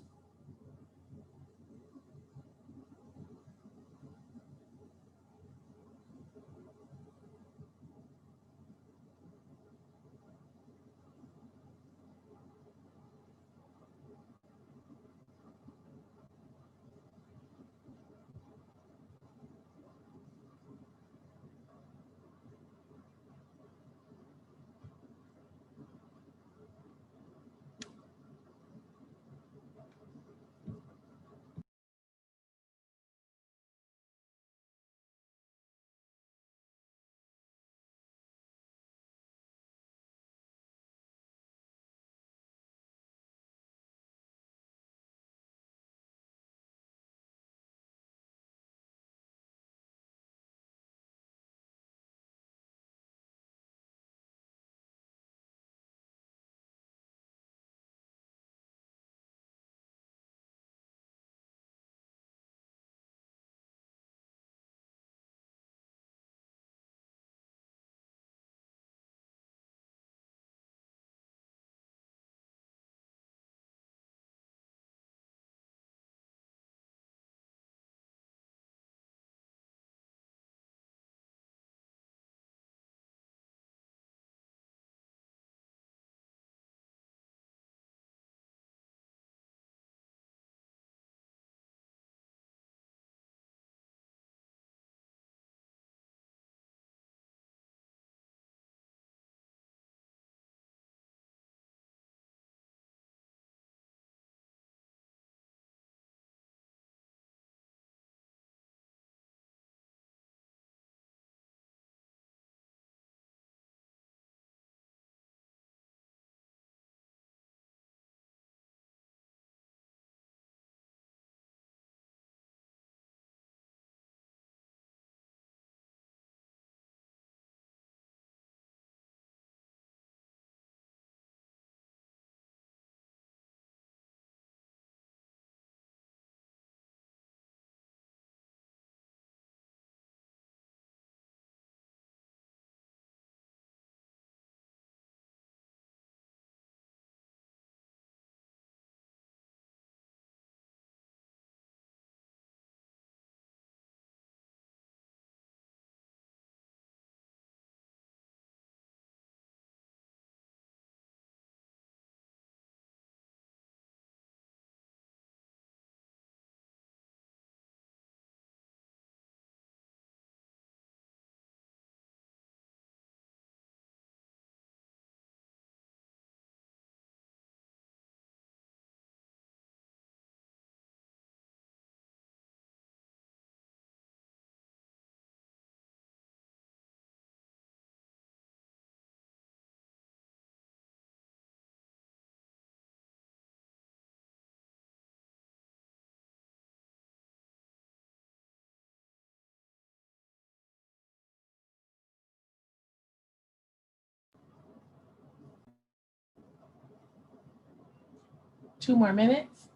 2 more minutes.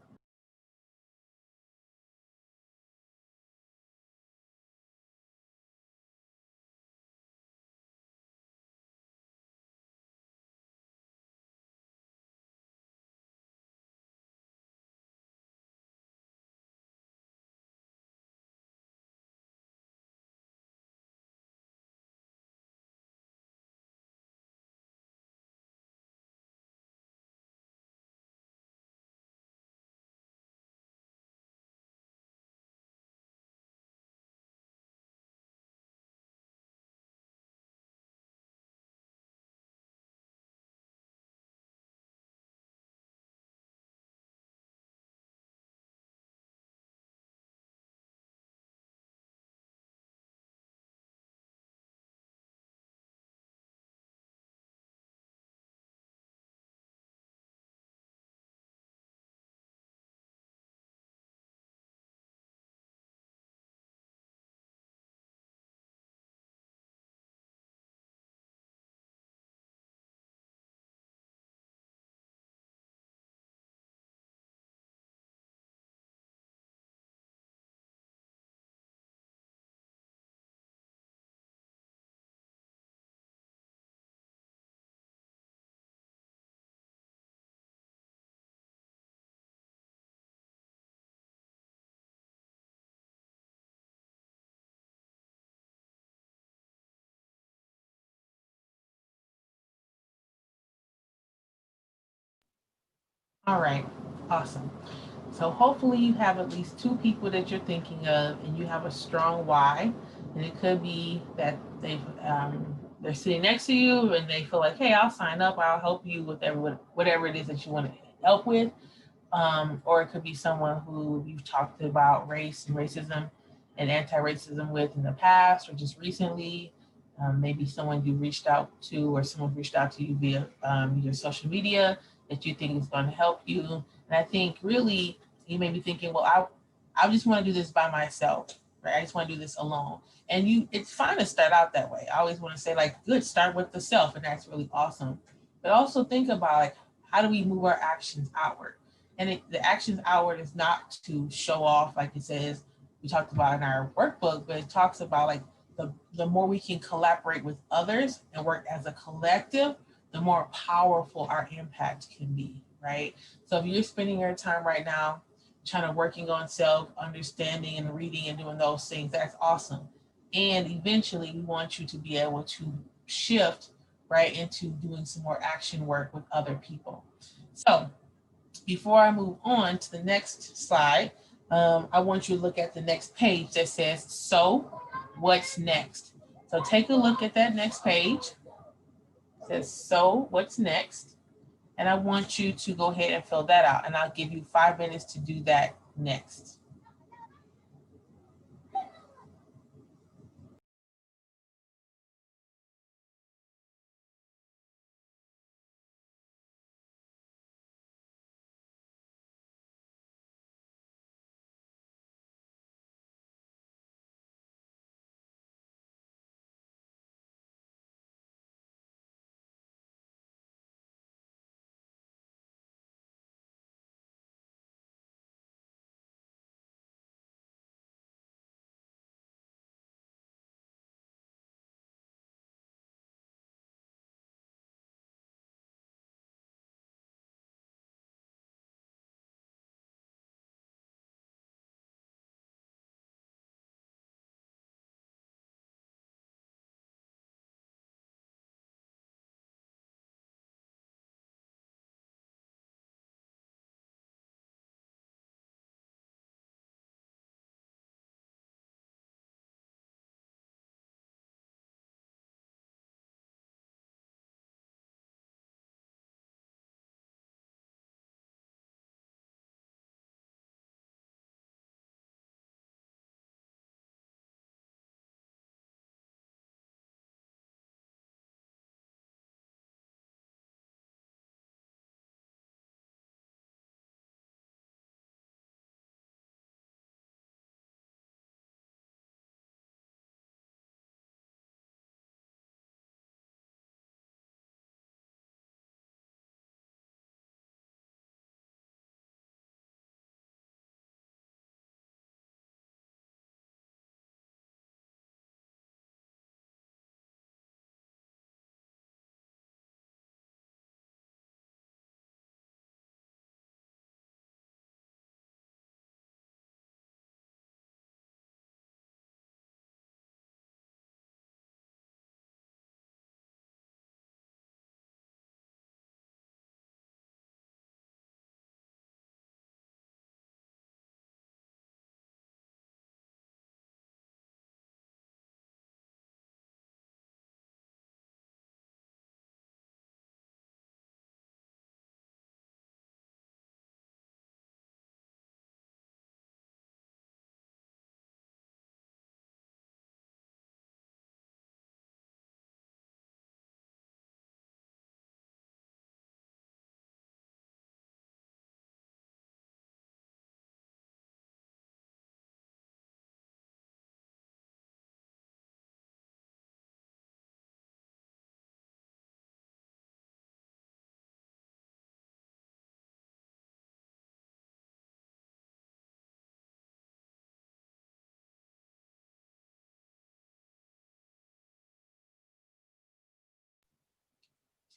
All right, awesome. So hopefully you have at least 2 people that you're thinking of, and you have a strong why. And it could be that they're sitting next to you and they feel like, hey, I'll sign up. I'll help you with whatever it is that you want to help with. Or it could be someone who you've talked about race and racism and anti-racism with in the past or just recently. Maybe someone you reached out to or someone reached out to you via your social media that you think is going to help you. And I think really you may be thinking, well, I just want to do this by myself, right? I just want to do this alone. And it's fine to start out that way. I always want to say like, good, start with the self, and that's really awesome. But also think about like, how do we move our actions outward? And the actions outward is not to show off, like it says, we talked about in our workbook, but it talks about like the more we can collaborate with others and work as a collective, the more powerful our impact can be, right? So if you're spending your time right now trying to working on self, understanding and reading and doing those things, that's awesome. And eventually we want you to be able to shift right into doing some more action work with other people. So before I move on to the next slide, I want you to look at the next page that says, so what's next? So take a look at that next page. It says, so what's next? And I want you to go ahead and fill that out. And I'll give you 5 minutes to do that next.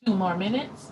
2 more minutes.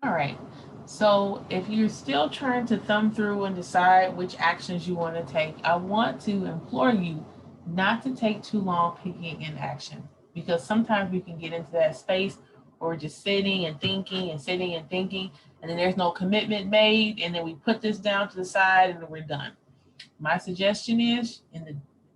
All right. So if you're still trying to thumb through and decide which actions you want to take, I want to implore you not to take too long picking an action, because sometimes we can get into that space where we're just sitting and thinking and sitting and thinking, and then there's no commitment made, and then we put this down to the side and then we're done. My suggestion is,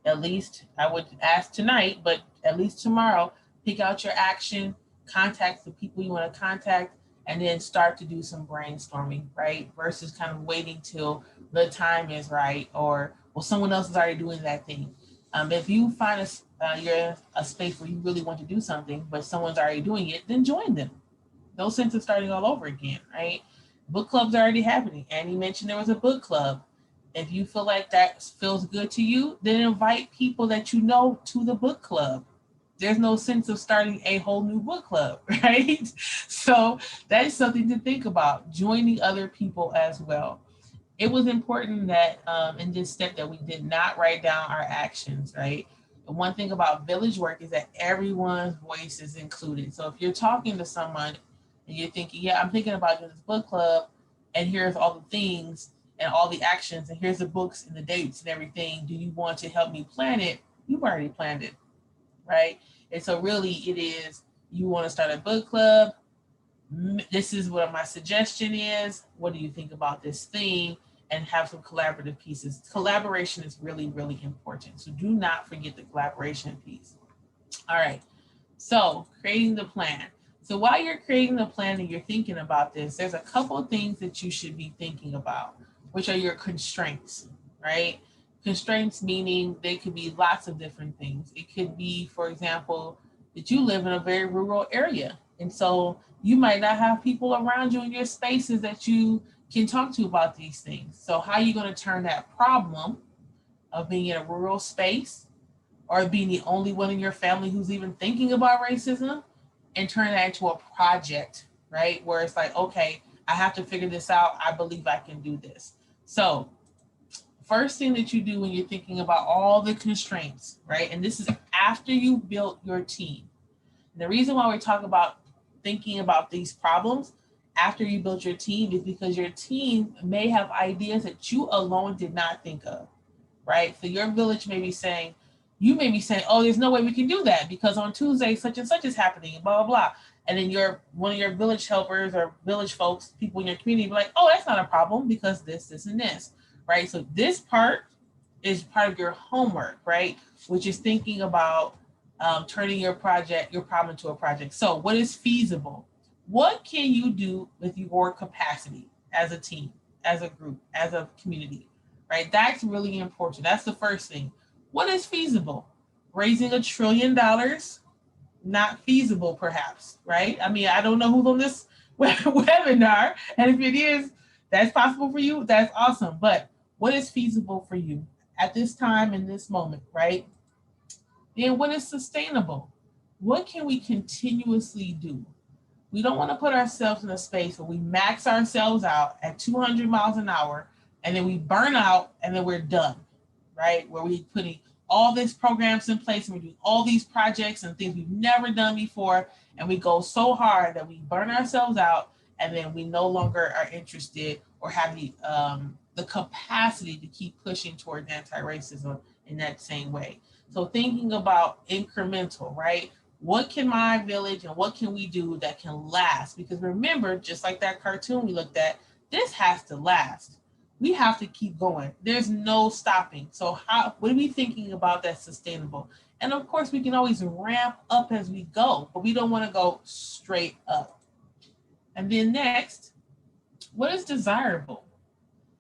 at least I would ask tonight, but at least tomorrow, pick out your action, contact the people you want to contact, and then start to do some brainstorming, right? Versus kind of waiting till the time is right, or well, someone else is already doing that thing. If you find you're in a space where you really want to do something, but someone's already doing it, then join them. No sense of starting all over again, right? Book clubs are already happening. Annie mentioned there was a book club. If you feel like that feels good to you, then invite people that you know to the book club. There's no sense of starting a whole new book club, right? So that is something to think about, joining other people as well. It was important that in this step that we did not write down our actions, right? The one thing about village work is that everyone's voice is included. So if you're talking to someone and you're thinking, yeah, I'm thinking about doing this book club, and here's all the things and all the actions, and here's the books and the dates and everything. Do you want to help me plan it? You've already planned it, right? And so really it is, you want to start a book club. This is what my suggestion is. What do you think about this thing? And have some collaborative pieces. Collaboration is really, really important. So do not forget the collaboration piece. All right. So creating the plan. So while you're creating the plan and you're thinking about this, there's a couple of things that you should be thinking about, which are your constraints, right? Constraints meaning they could be lots of different things. It could be, for example, that you live in a very rural area. And so you might not have people around you in your spaces that you can talk to about these things. So how are you going to turn that problem of being in a rural space or being the only one in your family who's even thinking about racism and turn that into a project, right? Where it's like, okay, I have to figure this out. I believe I can do this. So first thing that you do when you're thinking about all the constraints, right? And this is after you built your team. And the reason why we talk about thinking about these problems after you built your team is because your team may have ideas that you alone did not think of, right? So your village may be saying, you may be saying, oh, there's no way we can do that because on Tuesday, such and such is happening, blah, blah, blah. And then one of your village helpers or village folks, people in your community be like, oh, that's not a problem because this, and this, right? So this part is part of your homework, right? Which is thinking about turning your problem into a project. So what is feasible? What can you do with your capacity as a team, as a group, as a community, right? That's really important. That's the first thing. What is feasible? Raising $1 trillion, not feasible perhaps, right? I mean, I don't know who's on this webinar, and if it is, that's possible for you, that's awesome. But what is feasible for you? at this time in this moment, right? Then what is sustainable? What can we continuously do? We don't want to put ourselves in a space where we max ourselves out at 200 miles an hour and then we burn out and then we're done, right? Where we're putting all these programs in place and we're doing all these projects and things we've never done before. And we go so hard that we burn ourselves out and then we no longer are interested or have the capacity to keep pushing towards anti-racism in that same way. So thinking about incremental, right? What can my village and what can we do that can last? Because remember, just like that cartoon we looked at, this has to last. We have to keep going. There's no stopping. So what are we thinking about that's sustainable? And of course, we can always ramp up as we go, but we don't want to go straight up. And then next, what is desirable?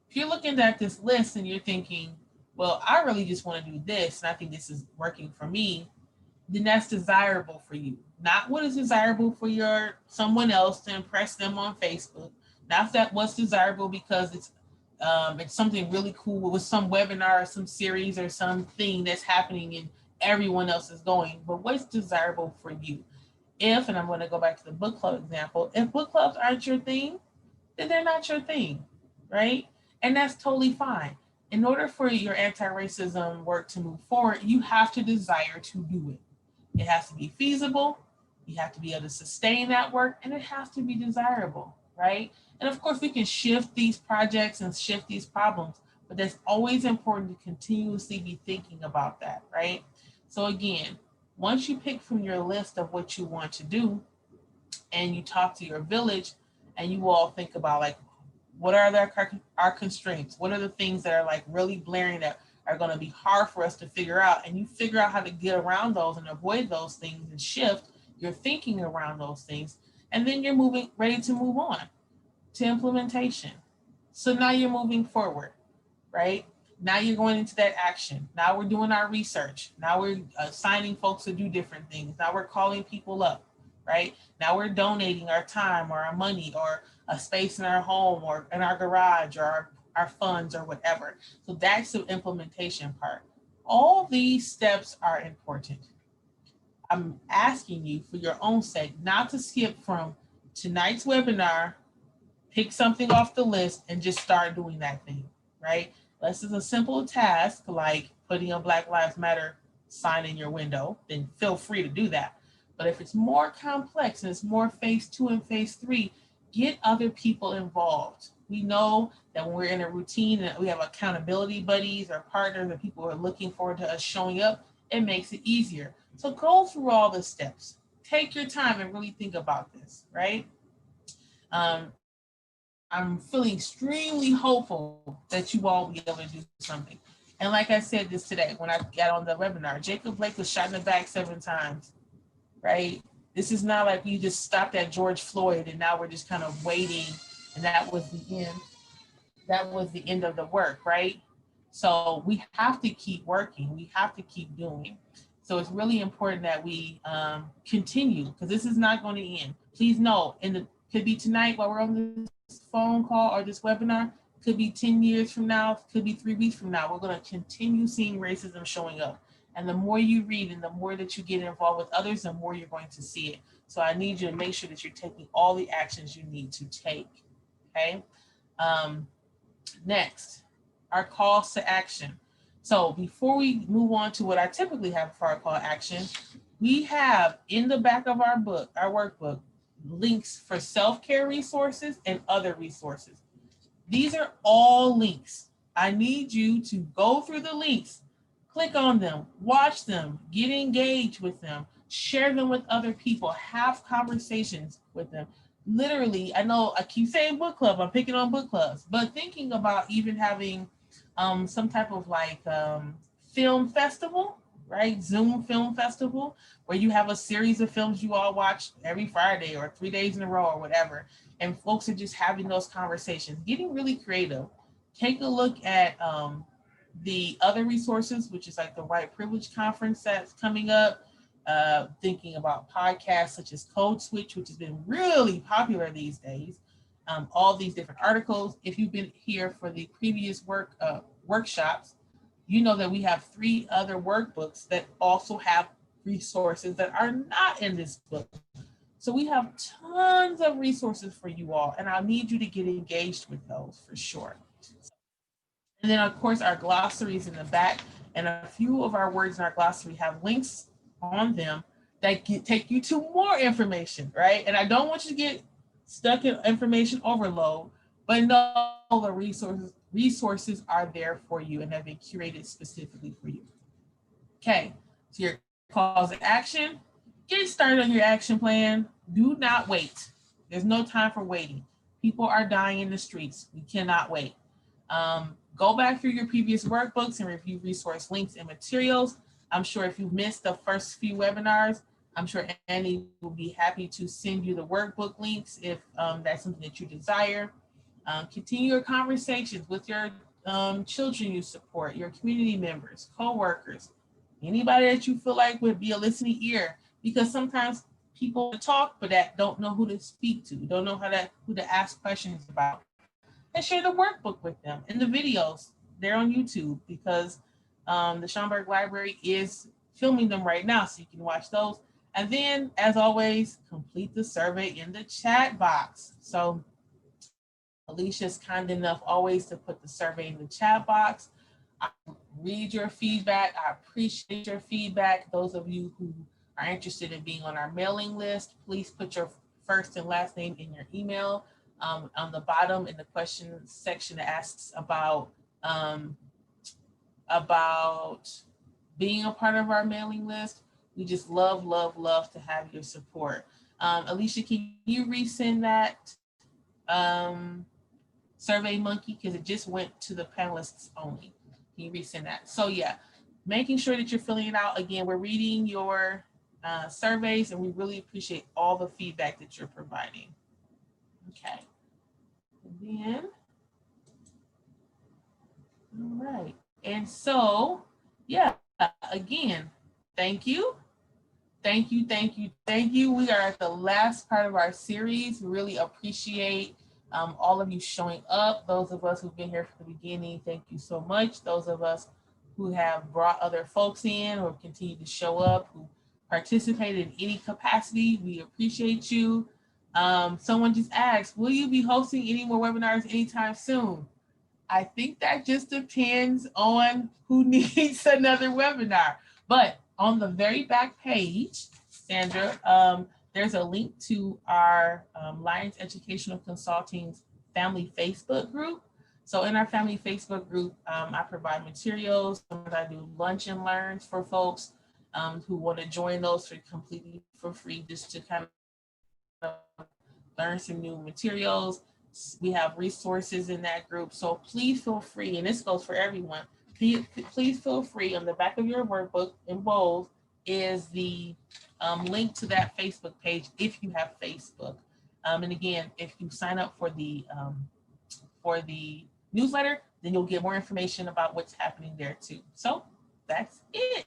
If you're looking at this list and you're thinking, well, I really just want to do this, and I think this is working for me, then that's desirable for you. Not what is desirable for someone else to impress them on Facebook. Not that what's desirable because it's something really cool with some webinar or some series or something that's happening and everyone else is going, but what's desirable for you? If, and I'm going to go back to the book club example, if book clubs aren't your thing, then they're not your thing, right? And that's totally fine. In order for your anti-racism work to move forward, you have to desire to do it. It has to be feasible, you have to be able to sustain that work, and it has to be desirable, right? And of course, we can shift these projects and shift these problems, but that's always important to continuously be thinking about that, right? So again, once you pick from your list of what you want to do and you talk to your village and you all think about like, what are our constraints? What are the things that are like really blaring that are going to be hard for us to figure out? And you figure out how to get around those and avoid those things and shift your thinking around those things. And then you're ready to move on to implementation. So now you're moving forward, right? Now you're going into that action. Now we're doing our research. Now we're assigning folks to do different things. Now we're calling people up, right? Now we're donating our time or our money or a space in our home or in our garage or our funds or whatever. So that's the implementation part. All these steps are important. I'm asking you for your own sake not to skip from tonight's webinar, pick something off the list and just start doing that thing, right? This is a simple task like putting a Black Lives Matter sign in your window, then feel free to do that. But if it's more complex and it's more phase 2 and phase 3, get other people involved. We know that when we're in a routine and we have accountability buddies or partners or people who are looking forward to us showing up, it makes it easier. So go through all the steps. Take your time and really think about this, right? I'm feeling extremely hopeful that you all will be able to do something. And like I said this today, when I got on the webinar, Jacob Blake was shot in the back 7 times, right? This is not like we just stopped at George Floyd and now we're just kind of waiting and that was the end. That was the end of the work, right? So we have to keep working. We have to keep doing. So it's really important that we continue because this is not going to end. Please know, could be tonight while we're on this phone call or this webinar, could be 10 years from now, could be 3 weeks from now. We're going to continue seeing racism showing up. And the more you read and the more that you get involved with others, the more you're going to see it. So I need you to make sure that you're taking all the actions you need to take, okay? Next, our calls to action. So before we move on to what I typically have for our call to action, we have in the back of our book, our workbook, links for self-care resources and other resources. These are all links. I need you to go through the links, click on them, watch them, get engaged with them, share them with other people, have conversations with them. Literally, I know I keep saying book club, I'm picking on book clubs, but thinking about even having some type of like film festival, right? Zoom film festival, where you have a series of films you all watch every Friday or 3 days in a row or whatever. And folks are just having those conversations, getting really creative. Take a look at the other resources, which is like the White Privilege Conference that's coming up. Thinking about podcasts such as Code Switch, which has been really popular these days. All these different articles. If you've been here for the previous workshops, you know that we have 3 other workbooks that also have resources that are not in this book. So we have tons of resources for you all, and I need you to get engaged with those for sure. And then of course our glossaries in the back, and a few of our words in our glossary have links on them that take you to more information, right? And I don't want you to get stuck in information overload, but know the resources are there for you and have been curated specifically for you. Okay, so your calls to action, get started on your action plan. Do not wait. There's no time for waiting. People are dying in the streets. We cannot wait. Go back through your previous workbooks and review resource links and materials. I'm sure if you missed the first few webinars, I'm sure Annie will be happy to send you the workbook links if that's something that you desire. Continue your conversations with your children you support, your community members, co-workers, anybody that you feel like would be a listening ear, because sometimes people talk but that don't know who to speak to, don't know who to ask questions about. And share the workbook with them and the videos. They're on YouTube because the Schomburg Library is filming them right now, so you can watch those. And then, as always, complete the survey in the chat box. So Alicia's kind enough always to put the survey in the chat box. I read your feedback. I appreciate your feedback. Those of you who are interested in being on our mailing list, please put your first and last name in your email. On the bottom in the question section, it asks about being a part of our mailing list. We just love, love, love to have your support. Alicia, can you resend that Survey Monkey? Because it just went to the panelists only. Can you resend that? So yeah, making sure that you're filling it out. Again, we're reading your surveys and we really appreciate all the feedback that you're providing. Okay. And then, all right. And so, yeah, again, thank you. Thank you, thank you, thank you. We are at the last part of our series. We really appreciate all of you showing up. Those of us who've been here from the beginning, thank you so much. Those of us who have brought other folks in or continue to show up, who participated in any capacity, we appreciate you. Someone just asked, will you be hosting any more webinars anytime soon? I think that just depends on who needs another webinar. But on the very back page, Sandra, there's a link to our Lions Educational Consulting's family Facebook group. So in our family Facebook group, I provide materials. I do lunch and learns for folks who want to join those completely for free, just to kind of learn some new materials. We have resources in that group. So please feel free, and this goes for everyone, please feel free. On the back of your workbook in bold is the link to that Facebook page if you have Facebook. And again, if you sign up for the newsletter, then you'll get more information about what's happening there too. So that's it.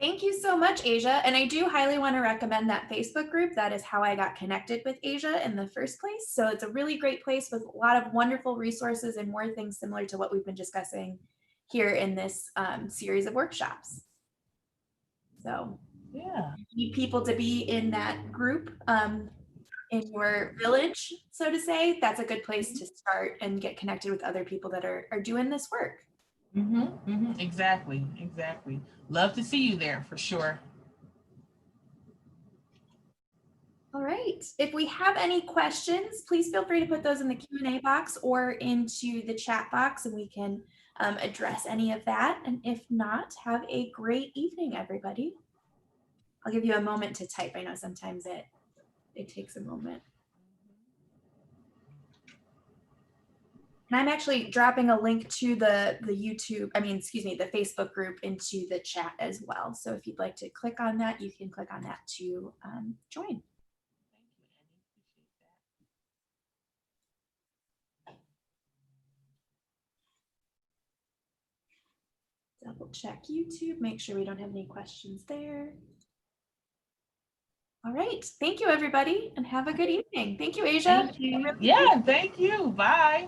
Thank you so much, Asia. And I do highly want to recommend that Facebook group. That is how I got connected with Asia in the first place. So it's a really great place with a lot of wonderful resources and more things similar to what we've been discussing here in this series of workshops. So yeah, you need people to be in that group in your village, so to say. That's a good place to start and get connected with other people that are doing this work. Exactly. Love to see you there for sure. All right. If we have any questions, please feel free to put those in the Q&A box or into the chat box, and we can address any of that. And if not, have a great evening, everybody. I'll give you a moment to type. I know sometimes it takes a moment. And I'm actually dropping a link to the Facebook group into the chat as well. So if you'd like to click on that, you can click on that to join. Double check YouTube, make sure we don't have any questions there. All right, thank you everybody and have a good evening. Thank you, Asia. Thank you. Yeah, thank you. Bye.